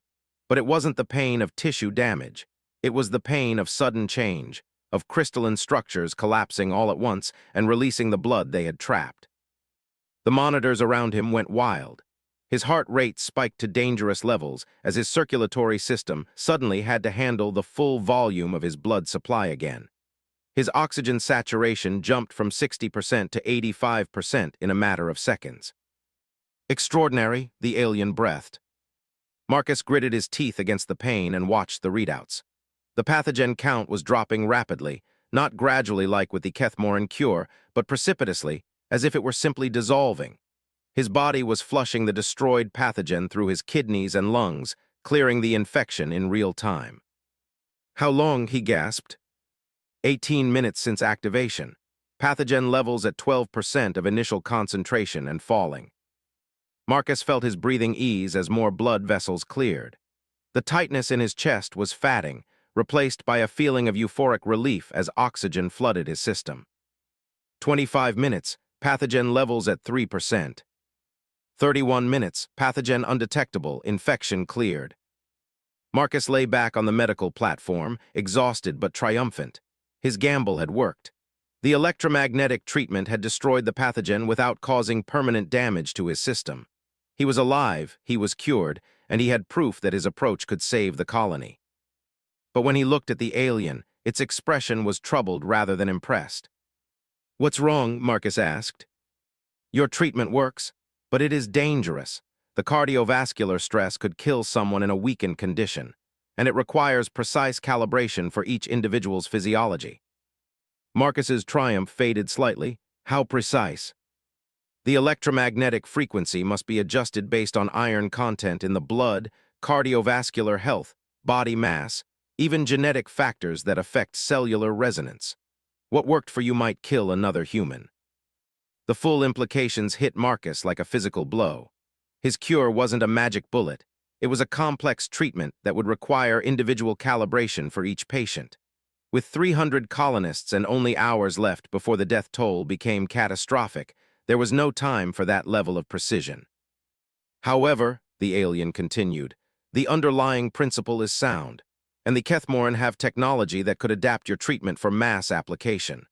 But it wasn't the pain of tissue damage. It was the pain of sudden change, of crystalline structures collapsing all at once and releasing the blood they had trapped. The monitors around him went wild. His heart rate spiked to dangerous levels as his circulatory system suddenly had to handle the full volume of his blood supply again. His oxygen saturation jumped from 60% to 85% in a matter of seconds. Extraordinary, the alien breathed. Marcus gritted his teeth against the pain and watched the readouts. The pathogen count was dropping rapidly, not gradually like with the Kethmoran cure, but precipitously, as if it were simply dissolving. His body was flushing the destroyed pathogen through his kidneys and lungs, clearing the infection in real time. How long, he gasped. 18 minutes since activation. Pathogen levels at 12% of initial concentration and falling. Marcus felt his breathing ease as more blood vessels cleared. The tightness in his chest was fatting, replaced by a feeling of euphoric relief as oxygen flooded his system. 25 minutes, pathogen levels at 3%. 31 minutes, pathogen undetectable, infection cleared. Marcus lay back on the medical platform, exhausted but triumphant. His gamble had worked. The electromagnetic treatment had destroyed the pathogen without causing permanent damage to his system. He was alive, he was cured, and he had proof that his approach could save the colony. But when he looked at the alien, its expression was troubled rather than impressed. What's wrong? Marcus asked. Your treatment works, but it is dangerous. The cardiovascular stress could kill someone in a weakened condition, and it requires precise calibration for each individual's physiology. Marcus's triumph faded slightly. How precise? The electromagnetic frequency must be adjusted based on iron content in the blood, cardiovascular health, body mass, even genetic factors that affect cellular resonance. What worked for you might kill another human. The full implications hit Marcus like a physical blow. His cure wasn't a magic bullet. It was a complex treatment that would require individual calibration for each patient. With 300 colonists and only hours left before the death toll became catastrophic, there was no time for that level of precision. However, the alien continued, the underlying principle is sound, and the Kethmoran have technology that could adapt your treatment for mass application.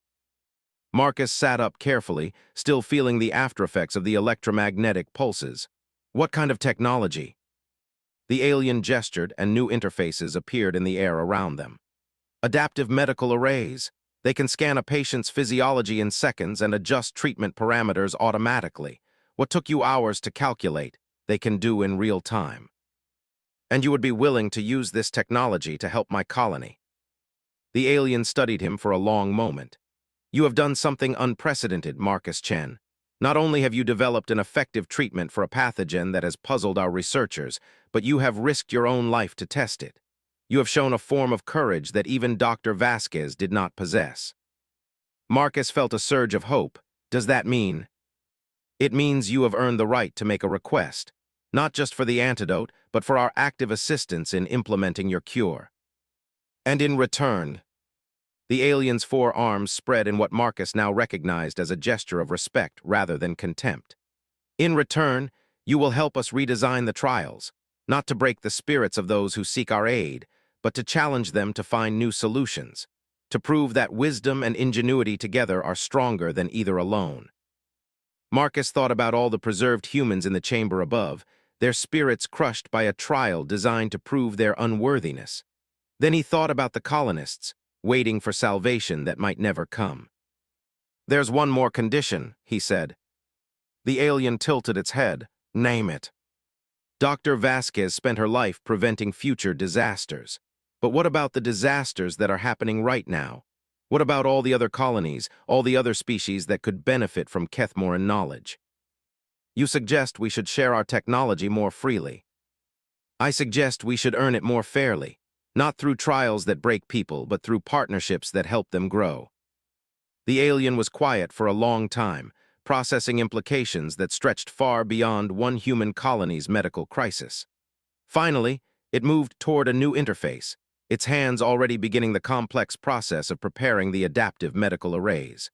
Marcus sat up carefully, still feeling the aftereffects of the electromagnetic pulses. What kind of technology? The alien gestured, and new interfaces appeared in the air around them. Adaptive medical arrays. They can scan a patient's physiology in seconds and adjust treatment parameters automatically. What took you hours to calculate, they can do in real time. And you would be willing to use this technology to help my colony. The alien studied him for a long moment. You have done something unprecedented, Marcus Chen. Not only have you developed an effective treatment for a pathogen that has puzzled our researchers, but you have risked your own life to test it. You have shown a form of courage that even Dr. Vasquez did not possess. Marcus felt a surge of hope. Does that mean? It means you have earned the right to make a request, not just for the antidote, but for our active assistance in implementing your cure. And in return, the alien's four arms spread in what Marcus now recognized as a gesture of respect rather than contempt. In return, you will help us redesign the trials, not to break the spirits of those who seek our aid, but to challenge them to find new solutions, to prove that wisdom and ingenuity together are stronger than either alone. Marcus thought about all the preserved humans in the chamber above, their spirits crushed by a trial designed to prove their unworthiness. Then he thought about the colonists, waiting for salvation that might never come. There's one more condition, he said. The alien tilted its head. Name it. Dr. Vasquez spent her life preventing future disasters. But what about the disasters that are happening right now? What about all the other colonies, all the other species that could benefit from Kethmoran knowledge? You suggest we should share our technology more freely. I suggest we should earn it more fairly, not through trials that break people, but through partnerships that help them grow. The alien was quiet for a long time, processing implications that stretched far beyond one human colony's medical crisis. Finally, it moved toward a new interface, its hands already beginning the complex process of preparing the adaptive medical arrays.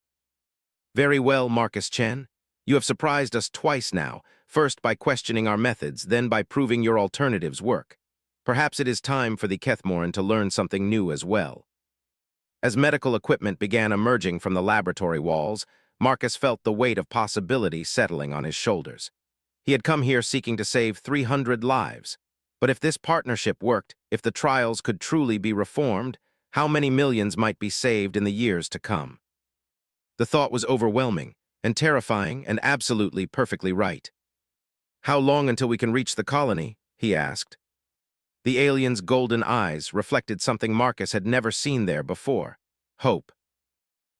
Very well, Marcus Chen. You have surprised us twice now, first by questioning our methods, then by proving your alternatives work. Perhaps it is time for the Kethmoran to learn something new as well. As medical equipment began emerging from the laboratory walls, Marcus felt the weight of possibility settling on his shoulders. He had come here seeking to save 300 lives. But if this partnership worked, if the trials could truly be reformed, how many millions might be saved in the years to come? The thought was overwhelming and terrifying and absolutely perfectly right. How long until we can reach the colony? He asked. The alien's golden eyes reflected something Marcus had never seen there before. Hope.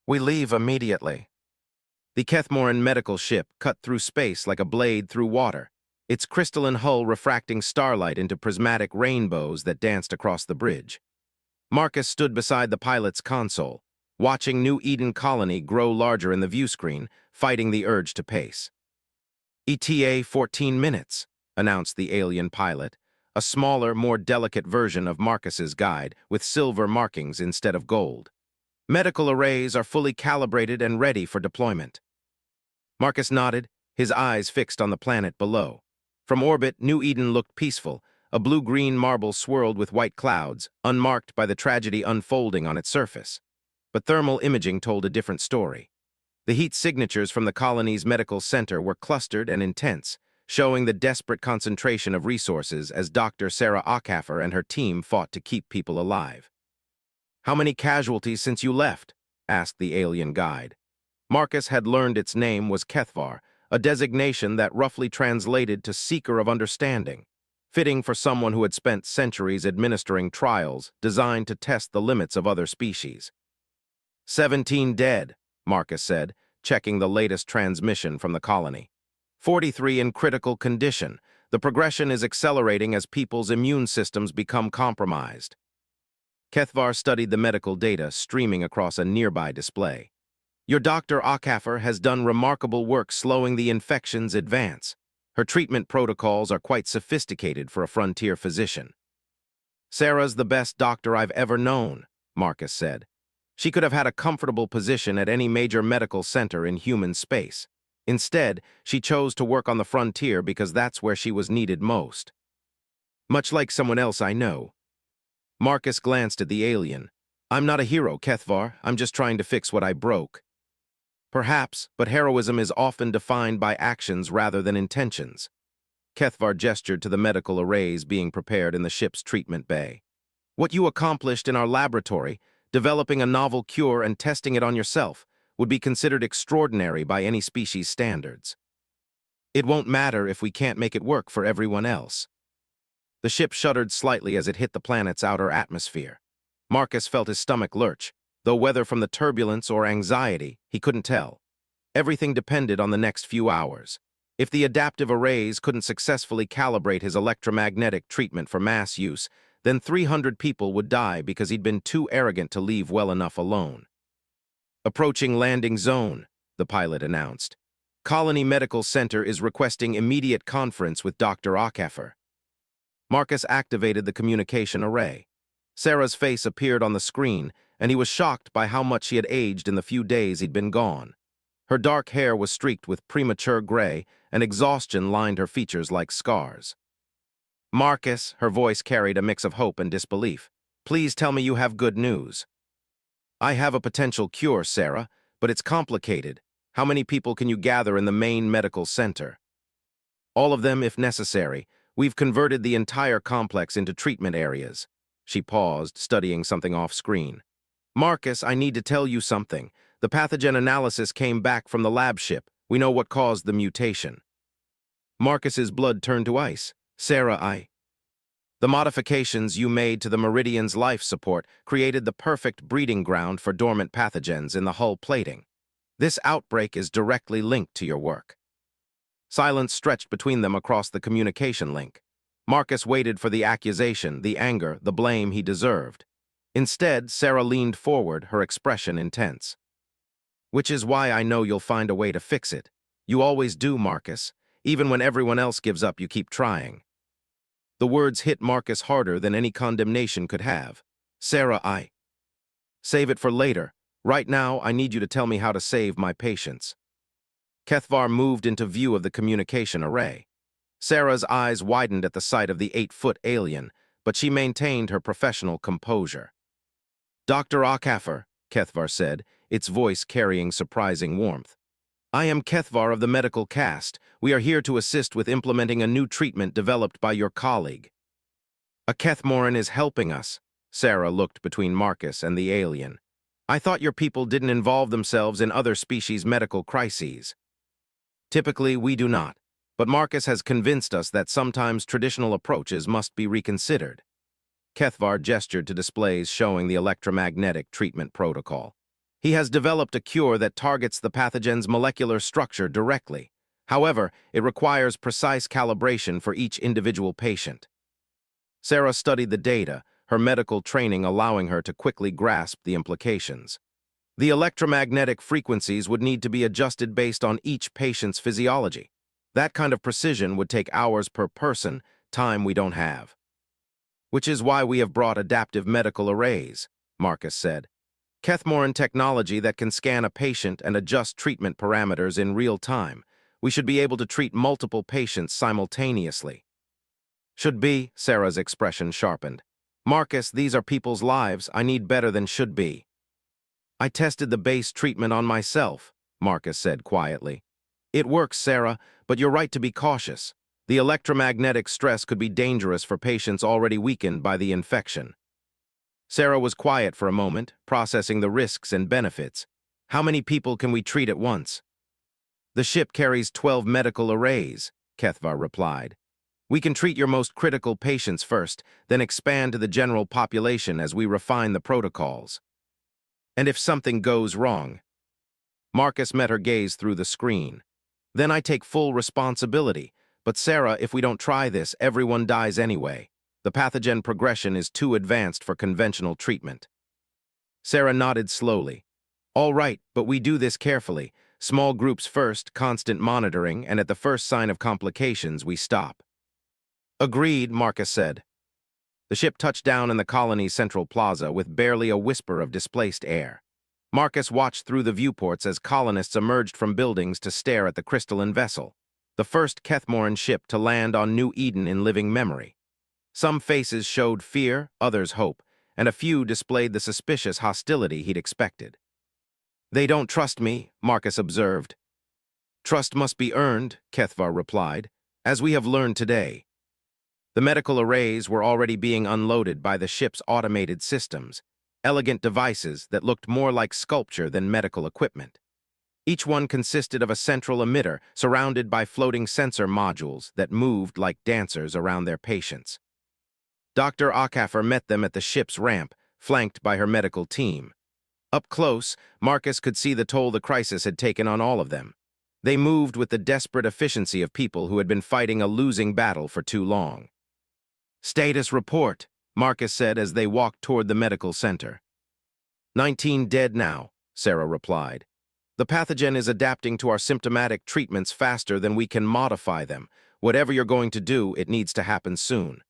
We leave immediately. The Kethmoran medical ship cut through space like a blade through water, its crystalline hull refracting starlight into prismatic rainbows that danced across the bridge. Marcus stood beside the pilot's console, watching New Eden Colony grow larger in the view screen, fighting the urge to pace. ETA 14 minutes, announced the alien pilot, a smaller, more delicate version of Marcus's guide with silver markings instead of gold. Medical arrays are fully calibrated and ready for deployment. Marcus nodded, his eyes fixed on the planet below. From orbit, New Eden looked peaceful, a blue-green marble swirled with white clouds, unmarked by the tragedy unfolding on its surface. But thermal imaging told a different story. The heat signatures from the colony's medical center were clustered and intense, showing the desperate concentration of resources as Dr. Sarah Ackhaffer and her team fought to keep people alive. How many casualties since you left? Asked the alien guide. Marcus had learned its name was Kethvar, a designation that roughly translated to Seeker of Understanding, fitting for someone who had spent centuries administering trials designed to test the limits of other species. 17 dead, Marcus said, checking the latest transmission from the colony. 43 in critical condition. The progression is accelerating as people's immune systems become compromised. Kethvar studied the medical data streaming across a nearby display. Your Dr. Ackhaffer has done remarkable work slowing the infection's advance. Her treatment protocols are quite sophisticated for a frontier physician. Sarah's the best doctor I've ever known, Marcus said. She could have had a comfortable position at any major medical center in human space. Instead, she chose to work on the frontier because that's where she was needed most. Much like someone else I know. Marcus glanced at the alien. I'm not a hero, Kethvar. I'm just trying to fix what I broke. Perhaps, but heroism is often defined by actions rather than intentions. Kethvar gestured to the medical arrays being prepared in the ship's treatment bay. What you accomplished in our laboratory, developing a novel cure and testing it on yourself, would be considered extraordinary by any species standards. It won't matter if we can't make it work for everyone else. The ship shuddered slightly as it hit the planet's outer atmosphere. Marcus felt his stomach lurch, though whether from the turbulence or anxiety, he couldn't tell. Everything depended on the next few hours. If the adaptive arrays couldn't successfully calibrate his electromagnetic treatment for mass use, then 300 people would die because he'd been too arrogant to leave well enough alone. Approaching landing zone, the pilot announced. Colony Medical Center is requesting immediate conference with Dr. Ockefer. Marcus activated the communication array. Sarah's face appeared on the screen, and he was shocked by how much she had aged in the few days he'd been gone. Her dark hair was streaked with premature gray, and exhaustion lined her features like scars. Marcus, her voice carried a mix of hope and disbelief. Please tell me you have good news. I have a potential cure, Sarah, but it's complicated. How many people can you gather in the main medical center? All of them, if necessary. We've converted the entire complex into treatment areas. She paused, studying something off-screen. Marcus, I need to tell you something. The pathogen analysis came back from the lab ship. We know what caused the mutation. Marcus's blood turned to ice. Sarah, The modifications you made to the Meridian's life support created the perfect breeding ground for dormant pathogens in the hull plating. This outbreak is directly linked to your work. Silence stretched between them across the communication link. Marcus waited for the accusation, the anger, the blame he deserved. Instead, Sarah leaned forward, her expression intense. Which is why I know you'll find a way to fix it. You always do, Marcus. Even when everyone else gives up, you keep trying. The words hit Marcus harder than any condemnation could have. Sarah, Save it for later. Right now, I need you to tell me how to save my patients. Kethvar moved into view of the communication array. Sarah's eyes widened at the sight of the 8-foot alien, but she maintained her professional composure. Dr. Ockefer, Kethvar said, its voice carrying surprising warmth. I am Kethvar of the medical cast. We are here to assist with implementing a new treatment developed by your colleague. A Kethmoran is helping us. Sarah looked between Marcus and the alien. I thought your people didn't involve themselves in other species' medical crises. Typically, we do not, but Marcus has convinced us that sometimes traditional approaches must be reconsidered. Kethvar gestured to displays showing the electromagnetic treatment protocol. He has developed a cure that targets the pathogen's molecular structure directly. However, it requires precise calibration for each individual patient. Sarah studied the data, her medical training allowing her to quickly grasp the implications. The electromagnetic frequencies would need to be adjusted based on each patient's physiology. That kind of precision would take hours per person, time we don't have. Which is why we have brought adaptive medical arrays, Marcus said. Kethmoran technology that can scan a patient and adjust treatment parameters in real time. We should be able to treat multiple patients simultaneously. Should be, Sarah's expression sharpened. Marcus, these are people's lives. I need better than should be. I tested the base treatment on myself, Marcus said quietly. It works, Sarah, but you're right to be cautious. The electromagnetic stress could be dangerous for patients already weakened by the infection. Sarah was quiet for a moment, processing the risks and benefits. How many people can we treat at once? The ship carries 12 medical arrays, Kethvar replied. We can treat your most critical patients first, then expand to the general population as we refine the protocols. And if something goes wrong? Marcus met her gaze through the screen. Then I take full responsibility. But Sarah, if we don't try this, everyone dies anyway. The pathogen progression is too advanced for conventional treatment. Sarah nodded slowly. All right, but we do this carefully. Small groups first, constant monitoring, and at the first sign of complications, we stop. Agreed, Marcus said. The ship touched down in the colony's central plaza with barely a whisper of displaced air. Marcus watched through the viewports as colonists emerged from buildings to stare at the crystalline vessel, the first Kethmoran ship to land on New Eden in living memory. Some faces showed fear, others hope, and a few displayed the suspicious hostility he'd expected. They don't trust me, Marcus observed. Trust must be earned, Kethvar replied, as we have learned today. The medical arrays were already being unloaded by the ship's automated systems, elegant devices that looked more like sculpture than medical equipment. Each one consisted of a central emitter surrounded by floating sensor modules that moved like dancers around their patients. Dr. Akaffer met them at the ship's ramp, flanked by her medical team. Up close, Marcus could see the toll the crisis had taken on all of them. They moved with the desperate efficiency of people who had been fighting a losing battle for too long. "Status report," Marcus said as they walked toward the medical center. 19 dead now, Sarah replied. The pathogen is adapting to our symptomatic treatments faster than we can modify them. Whatever you're going to do, it needs to happen soon.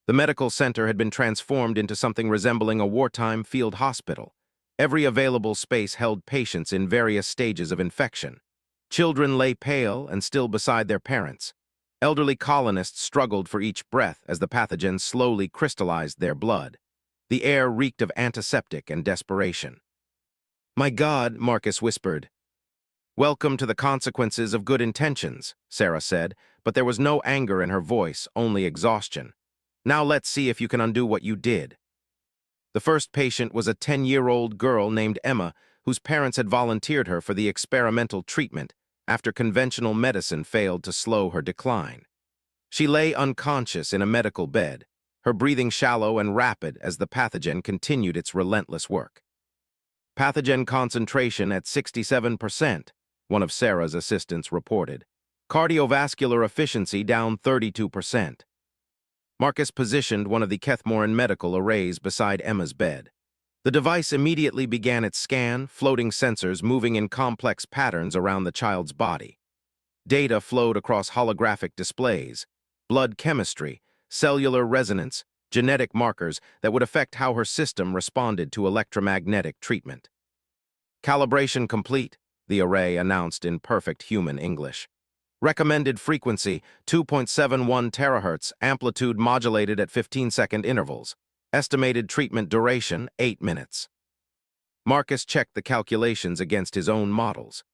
The medical center had been transformed into something resembling a wartime field hospital. Every available space held patients in various stages of infection. Children lay pale and still beside their parents. Elderly colonists struggled for each breath as the pathogen slowly crystallized their blood. The air reeked of antiseptic and desperation. "My God," Marcus whispered. "Welcome to the consequences of good intentions," Sarah said, but there was no anger in her voice, only exhaustion. "Now let's see if you can undo what you did." The first patient was a 10-year-old girl named Emma, whose parents had volunteered her for the experimental treatment after conventional medicine failed to slow her decline. She lay unconscious in a medical bed, her breathing shallow and rapid as the pathogen continued its relentless work. Pathogen concentration at 67%, one of Sarah's assistants reported. Cardiovascular efficiency down 32%. Marcus positioned one of the Kethmoran medical arrays beside Emma's bed. The device immediately began its scan, floating sensors moving in complex patterns around the child's body. Data flowed across holographic displays, blood chemistry, cellular resonance, genetic markers that would affect how her system responded to electromagnetic treatment. "Calibration complete," the array announced in perfect human English. "Recommended frequency, 2.71 terahertz, amplitude modulated at 15-second intervals. Estimated treatment duration, 8 minutes. Marcus checked the calculations against his own models.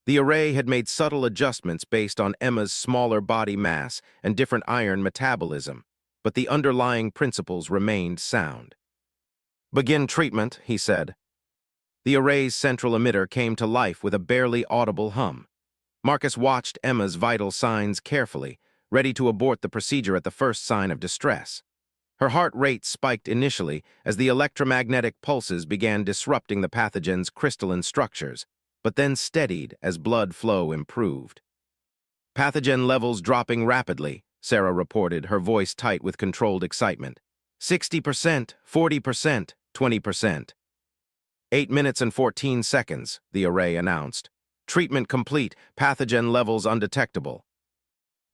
The array had made subtle adjustments based on Emma's smaller body mass and different iron metabolism, but the underlying principles remained sound. "Begin treatment," he said. The array's central emitter came to life with a barely audible hum. Marcus watched Emma's vital signs carefully, ready to abort the procedure at the first sign of distress. Her heart rate spiked initially as the electromagnetic pulses began disrupting the pathogen's crystalline structures, but then steadied as blood flow improved. "Pathogen levels dropping rapidly," Sarah reported, her voice tight with controlled excitement. 60%, 40%, 20%. 8 minutes and 14 seconds, the array announced. "Treatment complete, pathogen levels undetectable."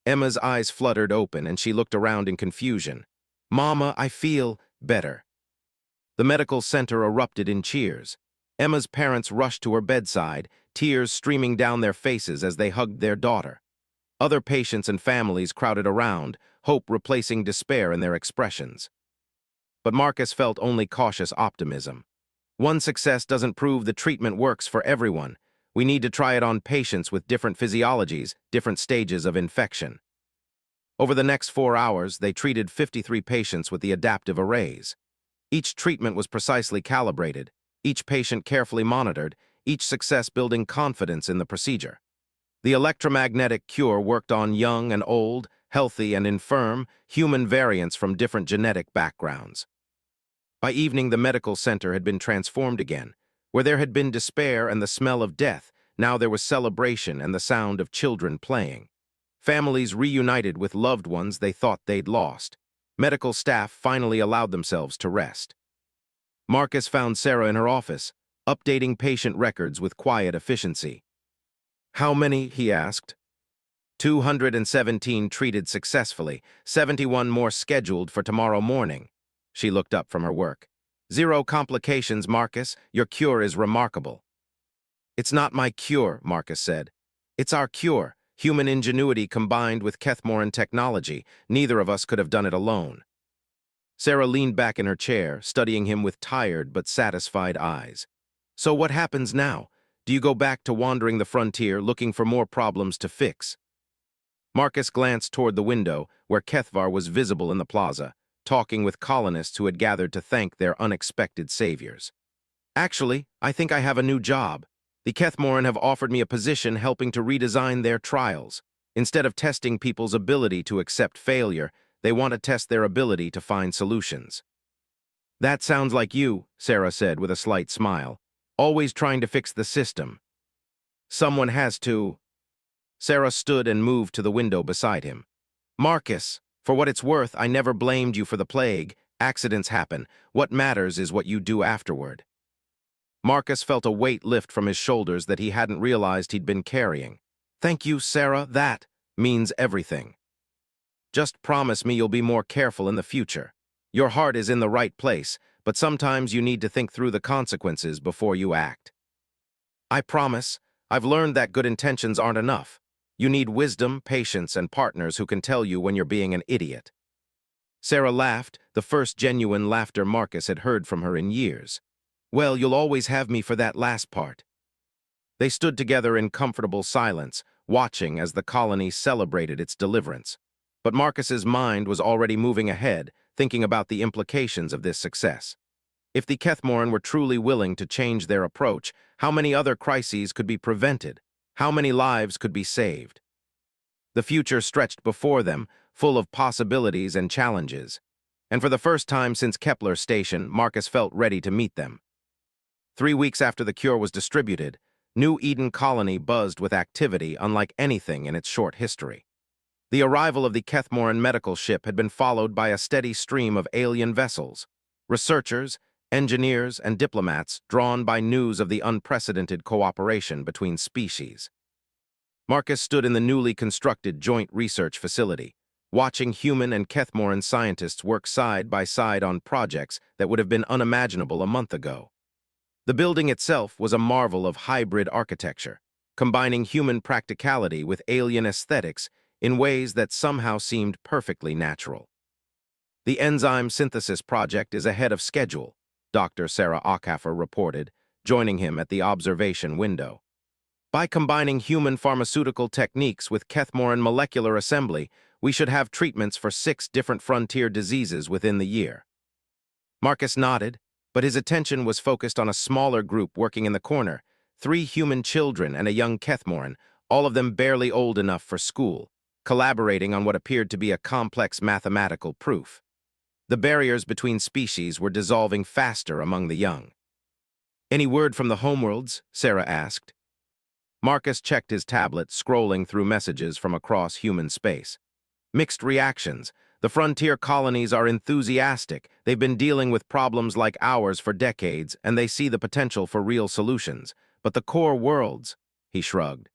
Emma's eyes fluttered open and she looked around in confusion. "Mama, I feel better." The medical center erupted in cheers. Emma's parents rushed to her bedside, tears streaming down their faces as they hugged their daughter. Other patients and families crowded around, hope replacing despair in their expressions. But Marcus felt only cautious optimism. One success doesn't prove the treatment works for everyone. We need to try it on patients with different physiologies, different stages of infection. Over the next 4 hours, they treated 53 patients with the adaptive arrays. Each treatment was precisely calibrated, each patient carefully monitored, each success building confidence in the procedure. The electromagnetic cure worked on young and old, healthy and infirm, human variants from different genetic backgrounds. By evening, the medical center had been transformed again. Where there had been despair and the smell of death, now there was celebration and the sound of children playing. Families reunited with loved ones they thought they'd lost. Medical staff finally allowed themselves to rest. Marcus found Sarah in her office, updating patient records with quiet efficiency. "How many?" he asked. 217 treated successfully, 71 more scheduled for tomorrow morning. She looked up from her work. "Zero complications, Marcus. Your cure is remarkable." "It's not my cure," Marcus said. "It's our cure. Human ingenuity combined with Kethmoran technology. Neither of us could have done it alone." Sarah leaned back in her chair, studying him with tired but satisfied eyes. So what happens now? Do you go back to wandering the frontier looking for more problems to fix? Marcus glanced toward the window, where Kethvar was visible in the plaza, talking with colonists who had gathered to thank their unexpected saviors. Actually, I think I have a new job. The Kethmoran have offered me a position helping to redesign their trials. Instead of testing people's ability to accept failure, they want to test their ability to find solutions. That sounds like you, Sarah said with a slight smile. Always trying to fix the system. Someone has to. Sarah stood and moved to the window beside him. Marcus, for what it's worth, I never blamed you for the plague. Accidents happen. What matters is what you do afterward. Marcus felt a weight lift from his shoulders that he hadn't realized he'd been carrying. Thank you, Sarah. That means everything. Just promise me you'll be more careful in the future. Your heart is in the right place, but sometimes you need to think through the consequences before you act. I promise. I've learned that good intentions aren't enough. You need wisdom, patience, and partners who can tell you when you're being an idiot. Sarah laughed, the first genuine laughter Marcus had heard from her in years. Well, you'll always have me for that last part. They stood together in comfortable silence, watching as the colony celebrated its deliverance. But Marcus's mind was already moving ahead, thinking about the implications of this success. If the Kethmoran were truly willing to change their approach, how many other crises could be prevented? How many lives could be saved? The future stretched before them, full of possibilities and challenges. And for the first time since Kepler Station, Marcus felt ready to meet them. 3 weeks after the cure was distributed, New Eden Colony buzzed with activity unlike anything in its short history. The arrival of the Kethmoran medical ship had been followed by a steady stream of alien vessels, researchers, engineers, and diplomats drawn by news of the unprecedented cooperation between species. Marcus stood in the newly constructed joint research facility, watching human and Kethmoran scientists work side by side on projects that would have been unimaginable a month ago. The building itself was a marvel of hybrid architecture, combining human practicality with alien aesthetics in ways that somehow seemed perfectly natural. The enzyme synthesis project is ahead of schedule, Dr. Sarah Ackhaffer reported, joining him at the observation window. By combining human pharmaceutical techniques with Kethmoran molecular assembly, we should have treatments for 6 different frontier diseases within the year. Marcus nodded, but his attention was focused on a smaller group working in the corner, 3 human children and a young Kethmoran, all of them barely old enough for school, collaborating on what appeared to be a complex mathematical proof. The barriers between species were dissolving faster among the young. Any word from the homeworlds? Sarah asked. Marcus checked his tablet, scrolling through messages from across human space. Mixed reactions. The frontier colonies are enthusiastic. They've been dealing with problems like ours for decades, and they see the potential for real solutions. But the core worlds, he shrugged.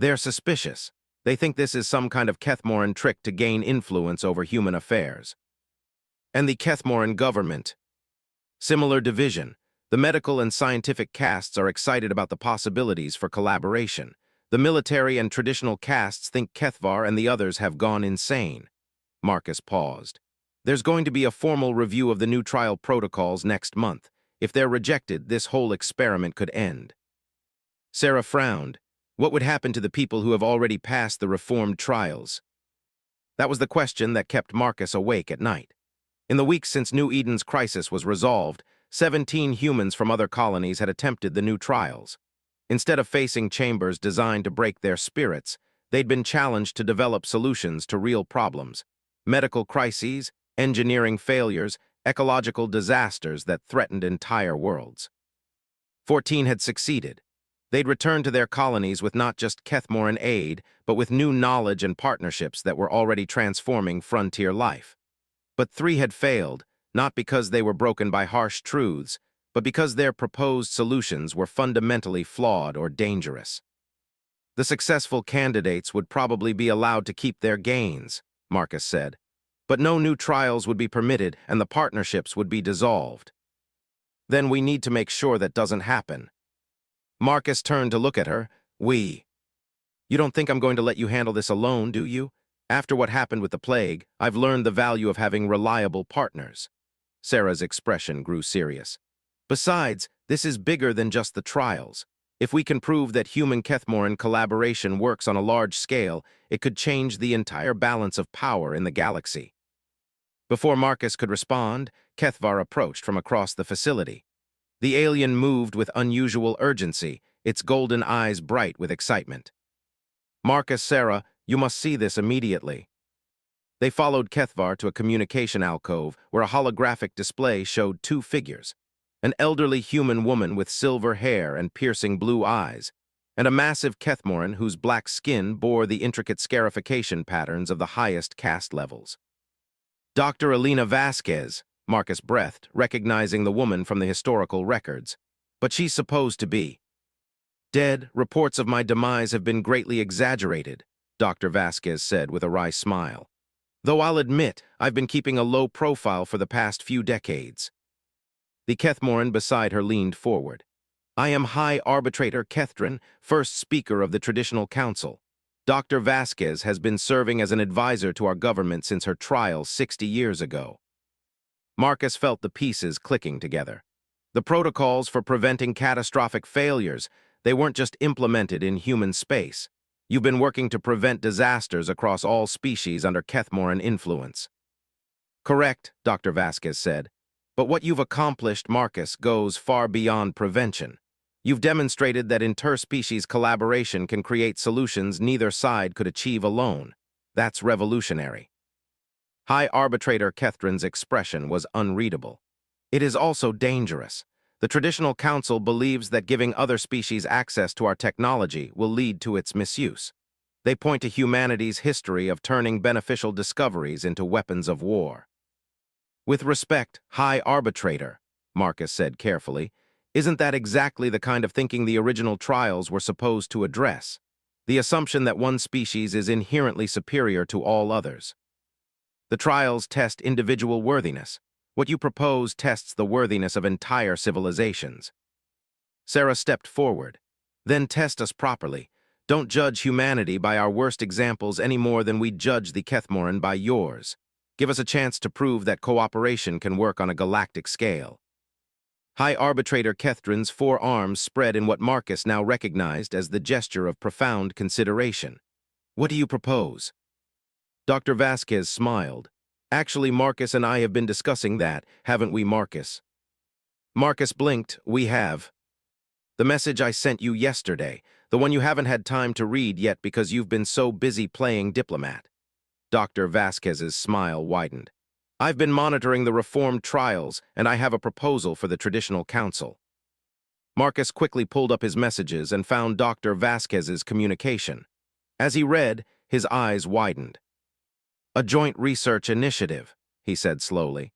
They're suspicious. They think this is some kind of Kethmoran trick to gain influence over human affairs. And the Kethmoran government. Similar division. The medical and scientific castes are excited about the possibilities for collaboration. The military and traditional castes think Kethvar and the others have gone insane. Marcus paused. There's going to be a formal review of the new trial protocols next month. If they're rejected, this whole experiment could end. Sarah frowned. What would happen to the people who have already passed the reformed trials? That was the question that kept Marcus awake at night. In the weeks since New Eden's crisis was resolved, 17 humans from other colonies had attempted the new trials. Instead of facing chambers designed to break their spirits, they'd been challenged to develop solutions to real problems, medical crises, engineering failures, ecological disasters that threatened entire worlds. 14 had succeeded. They'd returned to their colonies with not just Kethmoran aid, but with new knowledge and partnerships that were already transforming frontier life. But 3 had failed, not because they were broken by harsh truths, but because their proposed solutions were fundamentally flawed or dangerous. The successful candidates would probably be allowed to keep their gains, Marcus said, but no new trials would be permitted and the partnerships would be dissolved. Then we need to make sure that doesn't happen. Marcus turned to look at her. You don't think I'm going to let you handle this alone, do you? After what happened with the plague, I've learned the value of having reliable partners. Sarah's expression grew serious. Besides, this is bigger than just the trials. If we can prove that human-Kethmoran collaboration works on a large scale, it could change the entire balance of power in the galaxy. Before Marcus could respond, Kethvar approached from across the facility. The alien moved with unusual urgency, its golden eyes bright with excitement. "Marcus, Sarah, you must see this immediately." They followed Kethvar to a communication alcove where a holographic display showed two figures: an elderly human woman with silver hair and piercing blue eyes, and a massive Kethmoran whose black skin bore the intricate scarification patterns of the highest caste levels. "Dr. Elena Vasquez," Marcus breathed, recognizing the woman from the historical records. "But she's supposed to be dead. Reports of my demise have been greatly exaggerated," Dr. Vasquez said with a wry smile. "Though I'll admit, I've been keeping a low profile for the past few decades." The Kethmoran beside her leaned forward. "I am High Arbitrator Kethrin, first speaker of the Traditional Council. Dr. Vasquez has been serving as an advisor to our government since her trial 60 years ago." Marcus felt the pieces clicking together. The protocols for preventing catastrophic failures, they weren't just implemented in human space. You've been working to prevent disasters across all species under Kethmoran influence. "Correct," Dr. Vasquez said. "But what you've accomplished, Marcus, goes far beyond prevention. You've demonstrated that interspecies collaboration can create solutions neither side could achieve alone. That's revolutionary." High Arbitrator Kethrin's expression was unreadable. "It is also dangerous. The Traditional Council believes that giving other species access to our technology will lead to its misuse. They point to humanity's history of turning beneficial discoveries into weapons of war." "With respect, High Arbitrator," Marcus said carefully, "isn't that exactly the kind of thinking the original trials were supposed to address? The assumption that one species is inherently superior to all others. The trials test individual worthiness. What you propose tests the worthiness of entire civilizations." Sarah stepped forward. "Then test us properly. Don't judge humanity by our worst examples any more than we judge the Kethmoran by yours. Give us a chance to prove that cooperation can work on a galactic scale." High Arbitrator Kethrin's four arms spread in what Marcus now recognized as the gesture of profound consideration. "What do you propose?" Dr. Vasquez smiled. "Actually, Marcus and I have been discussing that, haven't we, Marcus?" Marcus blinked. "We have. The message I sent you yesterday, the one you haven't had time to read yet because you've been so busy playing diplomat." Dr. Vasquez's smile widened. "I've been monitoring the reformed trials, and I have a proposal for the Traditional Council." Marcus quickly pulled up his messages and found Dr. Vasquez's communication. As he read, his eyes widened. "A joint research initiative," he said slowly.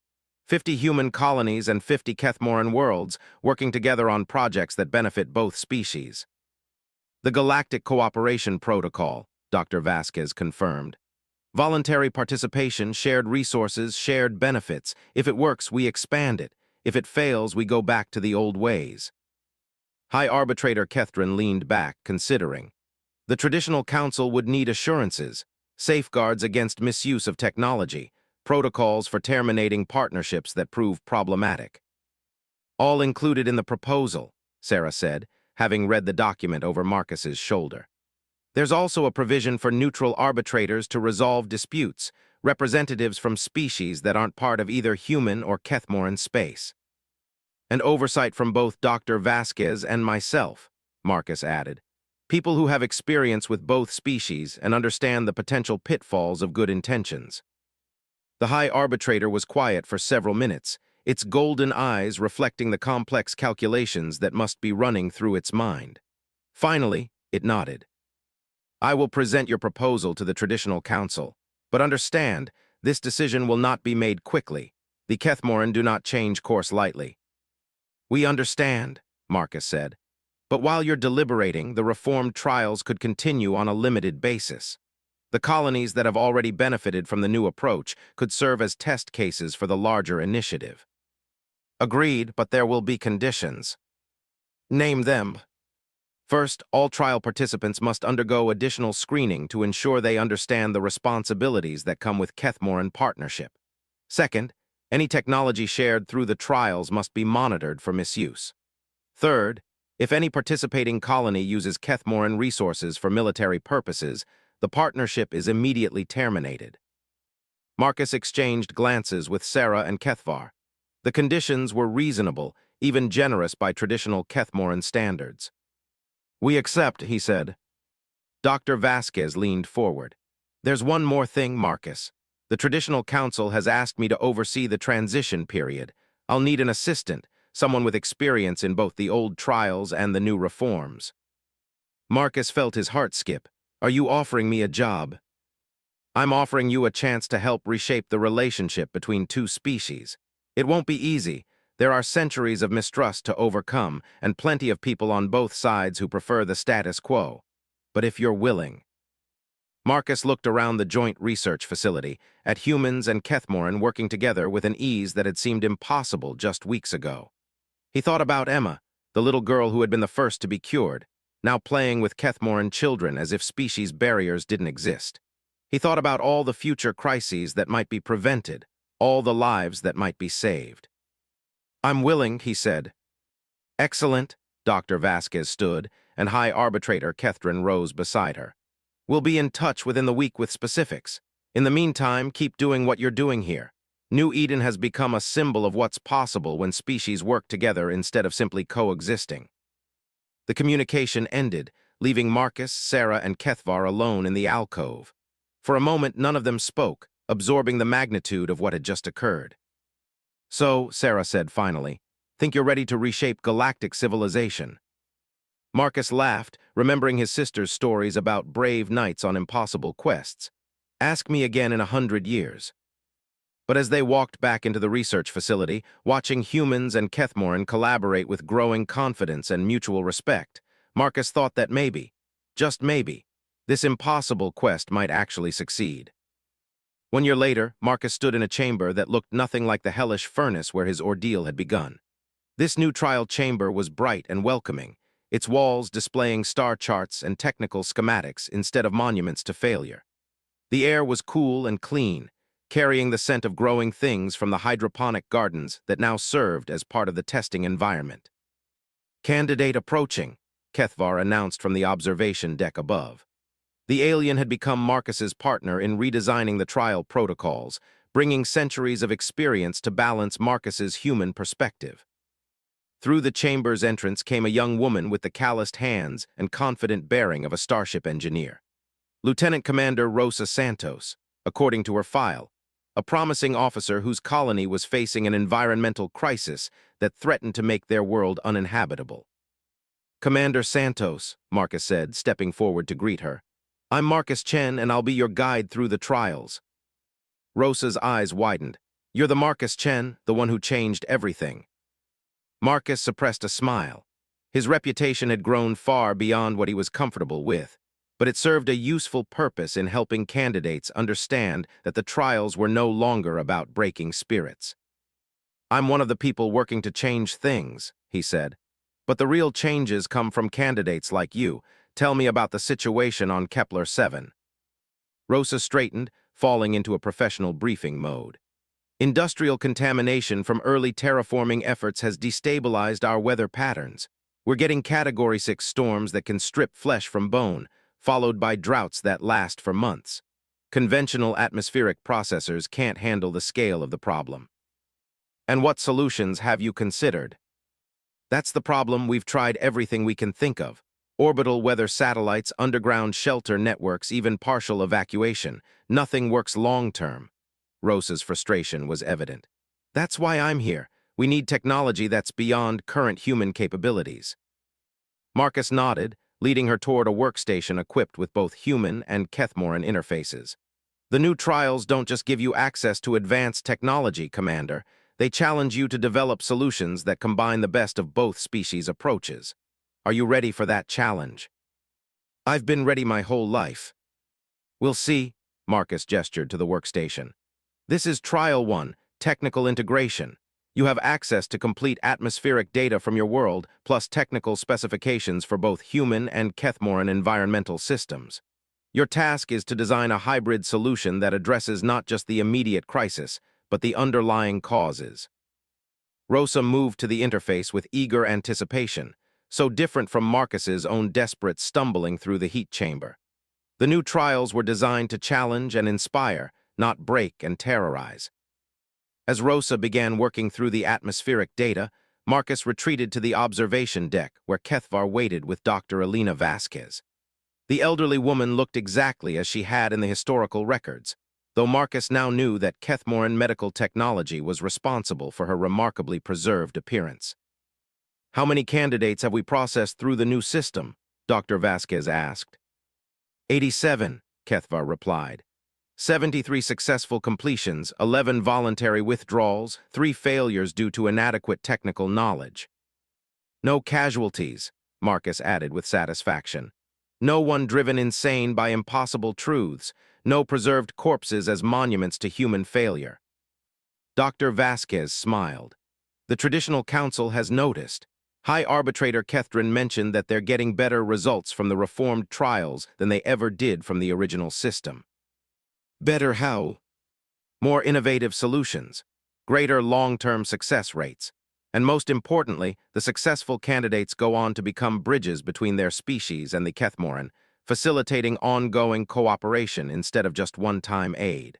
50 human colonies and 50 Kethmoran worlds working together on projects that benefit both species. "The Galactic Cooperation Protocol," Dr. Vasquez confirmed. "Voluntary participation, shared resources, shared benefits. If it works, we expand it. If it fails, we go back to the old ways." High Arbitrator Kethrin leaned back, considering. The Traditional Council would need assurances, safeguards against misuse of technology, protocols for terminating partnerships that prove problematic. "All included in the proposal," Sarah said, having read the document over Marcus's shoulder. "There's also a provision for neutral arbitrators to resolve disputes, representatives from species that aren't part of either human or Kethmoran space. And oversight from both Dr. Vasquez and myself," Marcus added. "People who have experience with both species and understand the potential pitfalls of good intentions." The High Arbitrator was quiet for several minutes, its golden eyes reflecting the complex calculations that must be running through its mind. Finally, it nodded. "I will present your proposal to the Traditional Council, but understand, this decision will not be made quickly. The Kethmoran do not change course lightly." "We understand," Marcus said. "But while you're deliberating, the reformed trials could continue on a limited basis. The colonies that have already benefited from the new approach could serve as test cases for the larger initiative." "Agreed, but there will be conditions." "Name them." "First, all trial participants must undergo additional screening to ensure they understand the responsibilities that come with Kethmoran partnership. Second, Any technology shared through the trials must be monitored for misuse. Third, if any participating colony uses Kethmoran resources for military purposes, the partnership is immediately terminated. Marcus exchanged glances with Sarah and Kethvar. The conditions were reasonable, even generous by traditional Kethmoran standards. "We accept," he said. Dr. Vasquez leaned forward. "There's one more thing, Marcus. The Traditional Council has asked me to oversee the transition period. I'll need an assistant, someone with experience in both the old trials and the new reforms." Marcus felt his heart skip. "Are you offering me a job?" "I'm offering you a chance to help reshape the relationship between two species. It won't be easy. There are centuries of mistrust to overcome, and plenty of people on both sides who prefer the status quo. But if you're willing..." Marcus looked around the joint research facility, at humans and Kethmoran working together with an ease that had seemed impossible just weeks ago. He thought about Emma, the little girl who had been the first to be cured, now playing with Kethmoran children as if species barriers didn't exist. He thought about all the future crises that might be prevented, all the lives that might be saved. "I'm willing," he said. "Excellent." Dr. Vasquez stood, and High Arbitrator Kethrin rose beside her. "We'll be in touch within the week with specifics. In the meantime, keep doing what you're doing here. New Eden has become a symbol of what's possible when species work together instead of simply coexisting." The communication ended, leaving Marcus, Sarah, and Kethvar alone in the alcove. For a moment, none of them spoke, absorbing the magnitude of what had just occurred. "So," Sarah said finally, "think you're ready to reshape galactic civilization?" Marcus laughed, remembering his sister's stories about brave knights on impossible quests. "Ask me again in 100 years." But as they walked back into the research facility, watching humans and Kethmoran collaborate with growing confidence and mutual respect, Marcus thought that maybe, just maybe, this impossible quest might actually succeed. 1 year later, Marcus stood in a chamber that looked nothing like the hellish furnace where his ordeal had begun. This new trial chamber was bright and welcoming, its walls displaying star charts and technical schematics instead of monuments to failure. The air was cool and clean, carrying the scent of growing things from the hydroponic gardens that now served as part of the testing environment. "Candidate approaching," Kethvar announced from the observation deck above. The alien had become Marcus's partner in redesigning the trial protocols, bringing centuries of experience to balance Marcus's human perspective. Through the chamber's entrance came a young woman with the calloused hands and confident bearing of a starship engineer. Lieutenant Commander Rosa Santos, according to her file, a promising officer whose colony was facing an environmental crisis that threatened to make their world uninhabitable. "Commander Santos," Marcus said, stepping forward to greet her. "I'm Marcus Chen, and I'll be your guide through the trials." Rosa's eyes widened. "You're the Marcus Chen, the one who changed everything." Marcus suppressed a smile. His reputation had grown far beyond what he was comfortable with, but it served a useful purpose in helping candidates understand that the trials were no longer about breaking spirits. "I'm one of the people working to change things," he said. "But the real changes come from candidates like you. Tell me about the situation on Kepler 7. Rosa straightened, falling into a professional briefing mode. "Industrial contamination from early terraforming efforts has destabilized our weather patterns. We're getting Category 6 storms that can strip flesh from bone, followed by droughts that last for months. Conventional atmospheric processors can't handle the scale of the problem." "And what solutions have you considered?" "That's the problem. We've tried everything we can think of. Orbital weather satellites, underground shelter networks, even partial evacuation. Nothing works long-term." Rosa's frustration was evident. "That's why I'm here. We need technology that's beyond current human capabilities." Marcus nodded, leading her toward a workstation equipped with both human and Kethmoran interfaces. "The new trials don't just give you access to advanced technology, Commander. They challenge you to develop solutions that combine the best of both species' approaches. Are you ready for that challenge?" "I've been ready my whole life." "We'll see," Marcus gestured to the workstation. "This is Trial 1, Technical Integration. You have access to complete atmospheric data from your world, plus technical specifications for both human and Kethmoran environmental systems. Your task is to design a hybrid solution that addresses not just the immediate crisis, but the underlying causes. Rosa moved to the interface with eager anticipation, so different from Marcus's own desperate stumbling through the heat chamber. The new trials were designed to challenge and inspire, not break and terrorize. As Rosa began working through the atmospheric data, Marcus retreated to the observation deck where Kethvar waited with Dr. Elena Vasquez. The elderly woman looked exactly as she had in the historical records, though Marcus now knew that Kethmoran medical technology was responsible for her remarkably preserved appearance. "How many candidates have we processed through the new system?" Dr. Vasquez asked. 87, Kethvar replied. 73 successful completions, 11 voluntary withdrawals, 3 failures due to inadequate technical knowledge. "No casualties," Marcus added with satisfaction. "No one driven insane by impossible truths, no preserved corpses as monuments to human failure." Dr. Vasquez smiled. "The Traditional Council has noticed. High Arbitrator Kethrin mentioned that they're getting better results from the reformed trials than they ever did from the original system." "Better how?" "More innovative solutions, greater long-term success rates, and most importantly, the successful candidates go on to become bridges between their species and the Kethmoran, facilitating ongoing cooperation instead of just one-time aid."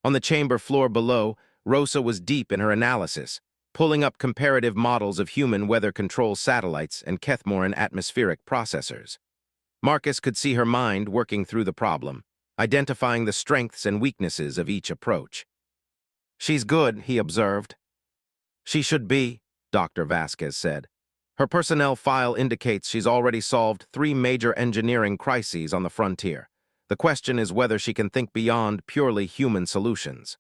On the chamber floor below, Rosa was deep in her analysis, pulling up comparative models of human weather control satellites and Kethmoran atmospheric processors. Marcus could see her mind working through the problem, identifying the strengths and weaknesses of each approach. "She's good," he observed. "She should be," Dr. Vasquez said. "Her personnel file indicates she's already solved 3 major engineering crises on the frontier. The question is whether she can think beyond purely human solutions."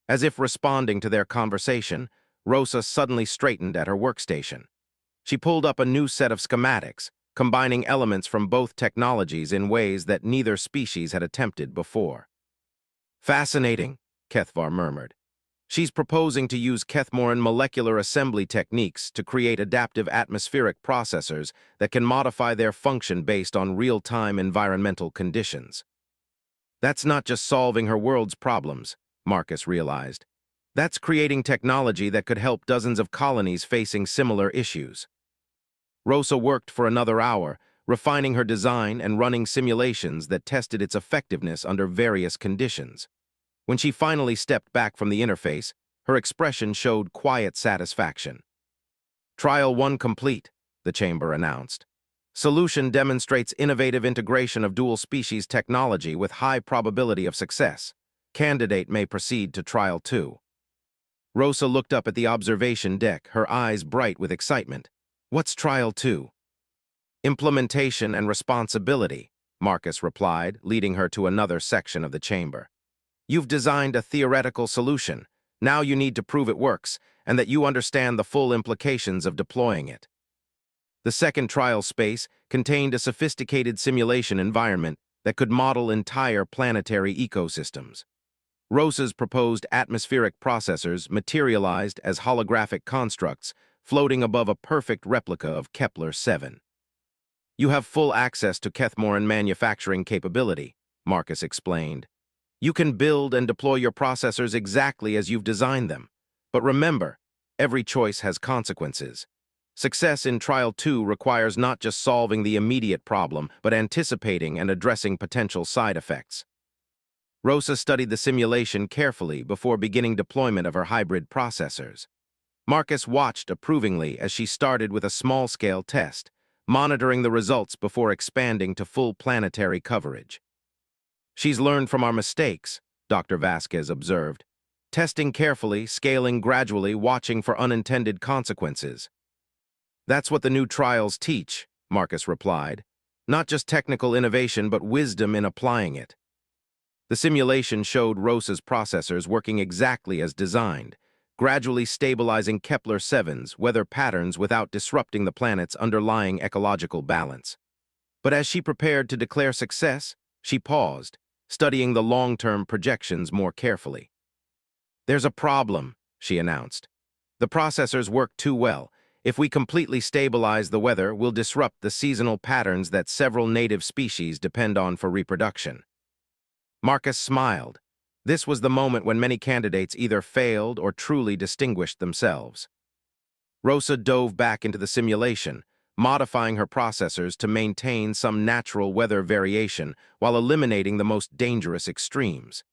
As if responding to their conversation, Rosa suddenly straightened at her workstation. She pulled up a new set of schematics, combining elements from both technologies in ways that neither species had attempted before. "Fascinating," Kethvar murmured. "She's proposing to use Kethmoran molecular assembly techniques to create adaptive atmospheric processors that can modify their function based on real-time environmental conditions." "That's not just solving her world's problems," Marcus realized. "That's creating technology that could help dozens of colonies facing similar issues." Rosa worked for another hour, refining her design and running simulations that tested its effectiveness under various conditions. When she finally stepped back from the interface, her expression showed quiet satisfaction. "Trial 1 complete," the chamber announced. "Solution demonstrates innovative integration of dual-species technology with high probability of success. Candidate may proceed to Trial 2. Rosa looked up at the observation deck, her eyes bright with excitement. "What's Trial 2? "Implementation and responsibility," Marcus replied, leading her to another section of the chamber. "You've designed a theoretical solution. Now you need to prove it works, and that you understand the full implications of deploying it." The second trial space contained a sophisticated simulation environment that could model entire planetary ecosystems. Rosa's proposed atmospheric processors materialized as holographic constructs floating above a perfect replica of Kepler-7. "You have full access to Kethmoran manufacturing capability," Marcus explained. "You can build and deploy your processors exactly as you've designed them. But remember, every choice has consequences. Success in Trial 2 requires not just solving the immediate problem, but anticipating and addressing potential side effects." Rosa studied the simulation carefully before beginning deployment of her hybrid processors. Marcus watched approvingly as she started with a small-scale test, monitoring the results before expanding to full planetary coverage. "She's learned from our mistakes," Dr. Vasquez observed. "Testing carefully, scaling gradually, watching for unintended consequences." "That's what the new trials teach," Marcus replied. "Not just technical innovation, but wisdom in applying it." The simulation showed Rosa's processors working exactly as designed, gradually stabilizing Kepler-7's weather patterns without disrupting the planet's underlying ecological balance. But as she prepared to declare success, she paused, studying the long-term projections more carefully. "There's a problem," she announced. "The processors work too well. If we completely stabilize the weather, we'll disrupt the seasonal patterns that several native species depend on for reproduction." Marcus smiled. This was the moment when many candidates either failed or truly distinguished themselves. Rosa dove back into the simulation, modifying her processors to maintain some natural weather variation while eliminating the most dangerous extremes.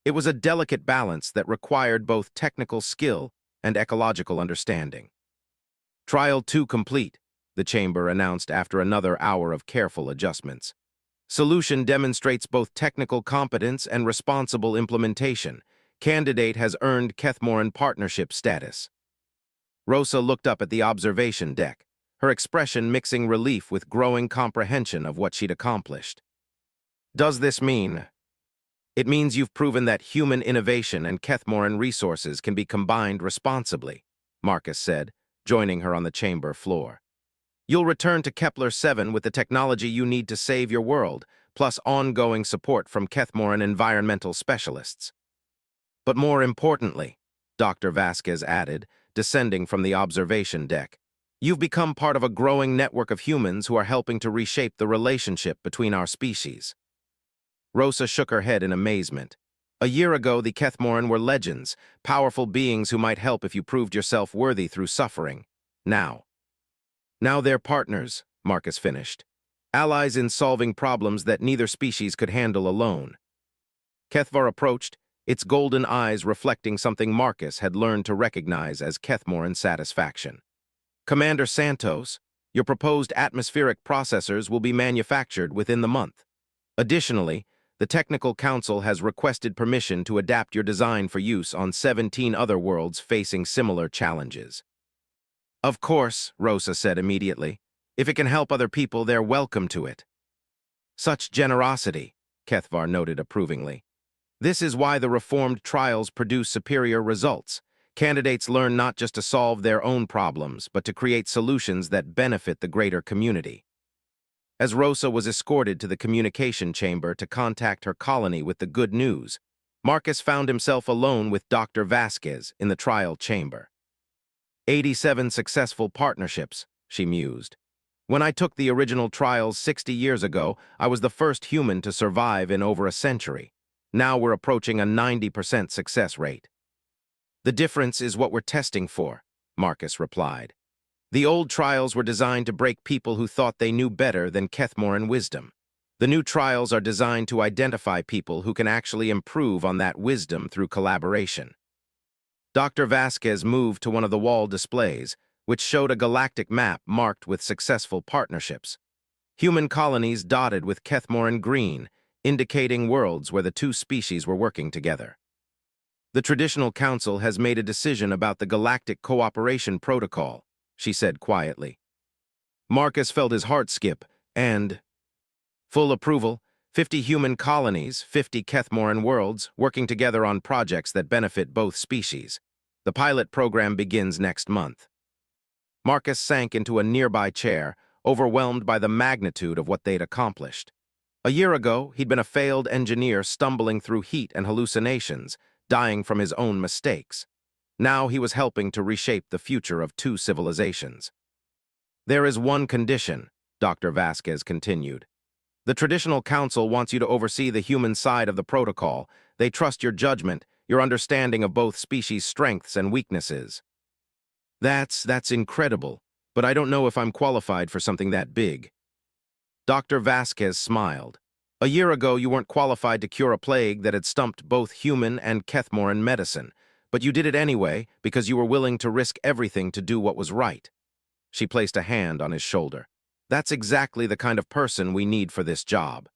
It was a delicate balance that required both technical skill and ecological understanding. Trial 2 complete, the chamber announced after another hour of careful adjustments. Solution demonstrates both technical competence and responsible implementation. Candidate has earned Kethmoran partnership status. Rosa looked up at the observation deck, her expression mixing relief with growing comprehension of what she'd accomplished. Does this mean? It means you've proven that human innovation and Kethmoran resources can be combined responsibly, Marcus said, joining her on the chamber floor. You'll return to Kepler-7 with the technology you need to save your world, plus ongoing support from Kethmoran environmental specialists. But more importantly, Dr. Vasquez added, descending from the observation deck, you've become part of a growing network of humans who are helping to reshape the relationship between our species. Rosa shook her head in amazement. A year ago, the Kethmoran were legends, powerful beings who might help if you proved yourself worthy through suffering. Now they're partners, Marcus finished. Allies in solving problems that neither species could handle alone. Kethvar approached, its golden eyes reflecting something Marcus had learned to recognize as Kethmoran satisfaction. Commander Santos, your proposed atmospheric processors will be manufactured within the month. Additionally, the Technical Council has requested permission to adapt your design for use on 17 other worlds facing similar challenges. Of course, Rosa said immediately. If it can help other people, they're welcome to it. Such generosity, Kethvar noted approvingly. This is why the reformed trials produce superior results. Candidates learn not just to solve their own problems, but to create solutions that benefit the greater community. As Rosa was escorted to the communication chamber to contact her colony with the good news, Marcus found himself alone with Dr. Vasquez in the trial chamber. 87 successful partnerships, she mused. When I took the original trials 60 years ago, I was the first human to survive in over a century. Now we're approaching a 90% success rate. The difference is what we're testing for, Marcus replied. The old trials were designed to break people who thought they knew better than Kethmoran wisdom. The new trials are designed to identify people who can actually improve on that wisdom through collaboration. Dr. Vasquez moved to one of the wall displays, which showed a galactic map marked with successful partnerships. Human colonies dotted with Kethmoran green, indicating worlds where the two species were working together. The Traditional Council has made a decision about the Galactic Cooperation Protocol, she said quietly. Marcus felt his heart skip, and full approval, 50 human colonies, 50 Kethmoran worlds, working together on projects that benefit both species. The pilot program begins next month. Marcus sank into a nearby chair, overwhelmed by the magnitude of what they'd accomplished. A year ago, he'd been a failed engineer stumbling through heat and hallucinations, dying from his own mistakes. Now he was helping to reshape the future of two civilizations. There is one condition, Dr. Vasquez continued. The Traditional Council wants you to oversee the human side of the protocol. They trust your judgment, your understanding of both species' strengths and weaknesses. That's incredible, but I don't know if I'm qualified for something that big. Dr. Vasquez smiled. A year ago, you weren't qualified to cure a plague that had stumped both human and Kethmoran medicine, but you did it anyway because you were willing to risk everything to do what was right. She placed a hand on his shoulder. That's exactly the kind of person we need for this job.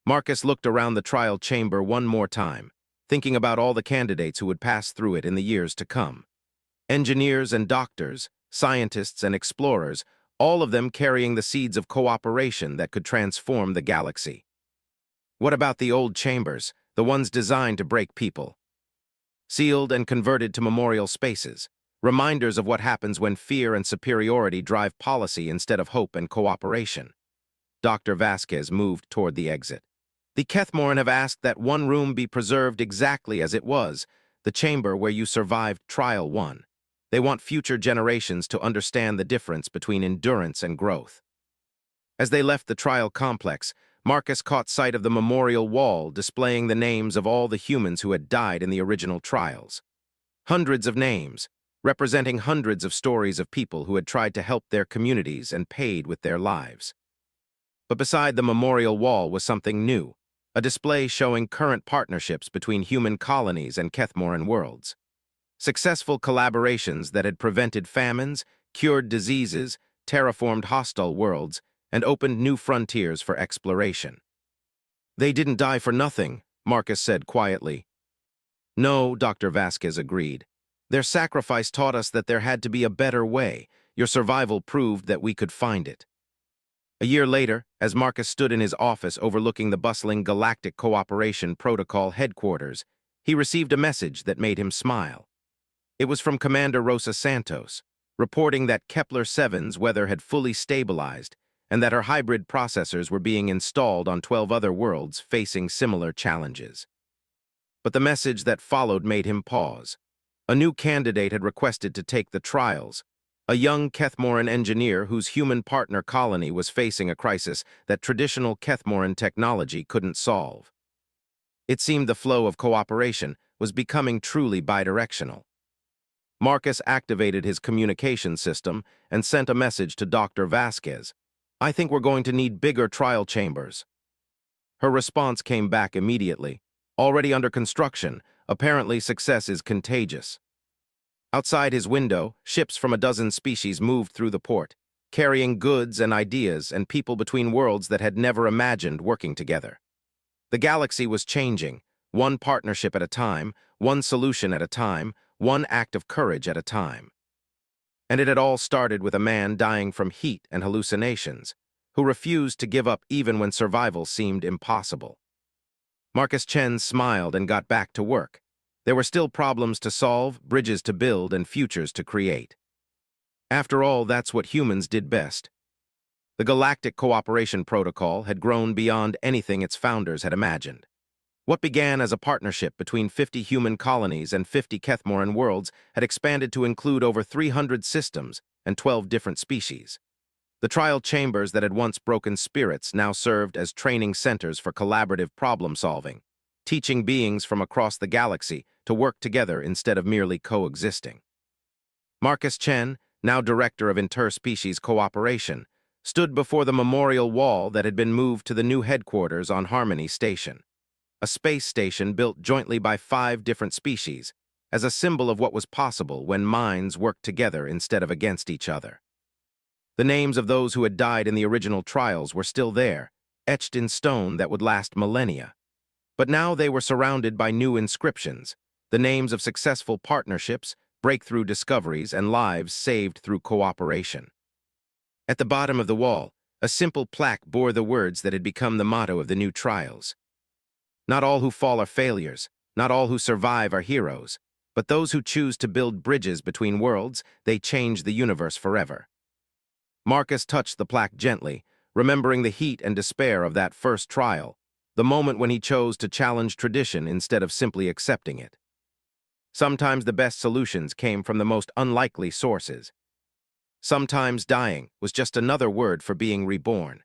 Marcus looked around the trial chamber one more time, thinking about all the candidates who would pass through it in the years to come. Engineers and doctors, scientists and explorers, all of them carrying the seeds of cooperation that could transform the galaxy. What about the old chambers, the ones designed to break people? Sealed and converted to memorial spaces, reminders of what happens when fear and superiority drive policy instead of hope and cooperation. Dr. Vasquez moved toward the exit. The Kethmoran have asked that one room be preserved exactly as it was, the chamber where you survived Trial 1. They want future generations to understand the difference between endurance and growth. As they left the trial complex, Marcus caught sight of the memorial wall displaying the names of all the humans who had died in the original trials. Hundreds of names, representing hundreds of stories of people who had tried to help their communities and paid with their lives. But beside the memorial wall was something new, a display showing current partnerships between human colonies and Kethmoran worlds. Successful collaborations that had prevented famines, cured diseases, terraformed hostile worlds, and opened new frontiers for exploration. "They didn't die for nothing," Marcus said quietly. "No," Dr. Vasquez agreed. "Their sacrifice taught us that there had to be a better way. Your survival proved that we could find it." A year later, as Marcus stood in his office overlooking the bustling Galactic Cooperation Protocol headquarters, he received a message that made him smile. It was from Commander Rosa Santos, reporting that Kepler-7's weather had fully stabilized and that her hybrid processors were being installed on 12 other worlds facing similar challenges. But the message that followed made him pause. A new candidate had requested to take the trials, a young Kethmoran engineer whose human partner colony was facing a crisis that traditional Kethmoran technology couldn't solve. It seemed the flow of cooperation was becoming truly bidirectional. Marcus activated his communication system and sent a message to Dr. Vasquez. "I think we're going to need bigger trial chambers." Her response came back immediately. "Already under construction. Apparently success is contagious." Outside his window, ships from a dozen species moved through the port, carrying goods and ideas and people between worlds that had never imagined working together. The galaxy was changing, one partnership at a time, one solution at a time, one act of courage at a time. And it had all started with a man dying from heat and hallucinations, who refused to give up even when survival seemed impossible. Marcus Chen smiled and got back to work. There were still problems to solve, bridges to build, and futures to create. After all, that's what humans did best. The Galactic Cooperation Protocol had grown beyond anything its founders had imagined. What began as a partnership between 50 human colonies and 50 Kethmoran worlds had expanded to include over 300 systems and 12 different species. The trial chambers that had once broken spirits now served as training centers for collaborative problem-solving, teaching beings from across the galaxy to work together instead of merely coexisting. Marcus Chen, now director of interspecies cooperation, stood before the memorial wall that had been moved to the new headquarters on Harmony Station, a space station built jointly by 5 different species, as a symbol of what was possible when minds worked together instead of against each other. The names of those who had died in the original trials were still there, etched in stone that would last millennia. But now they were surrounded by new inscriptions, the names of successful partnerships, breakthrough discoveries, and lives saved through cooperation. At the bottom of the wall, a simple plaque bore the words that had become the motto of the new trials. "Not all who fall are failures, not all who survive are heroes, but those who choose to build bridges between worlds, they change the universe forever." Marcus touched the plaque gently, remembering the heat and despair of that first trial, the moment when he chose to challenge tradition instead of simply accepting it. Sometimes the best solutions came from the most unlikely sources. Sometimes dying was just another word for being reborn.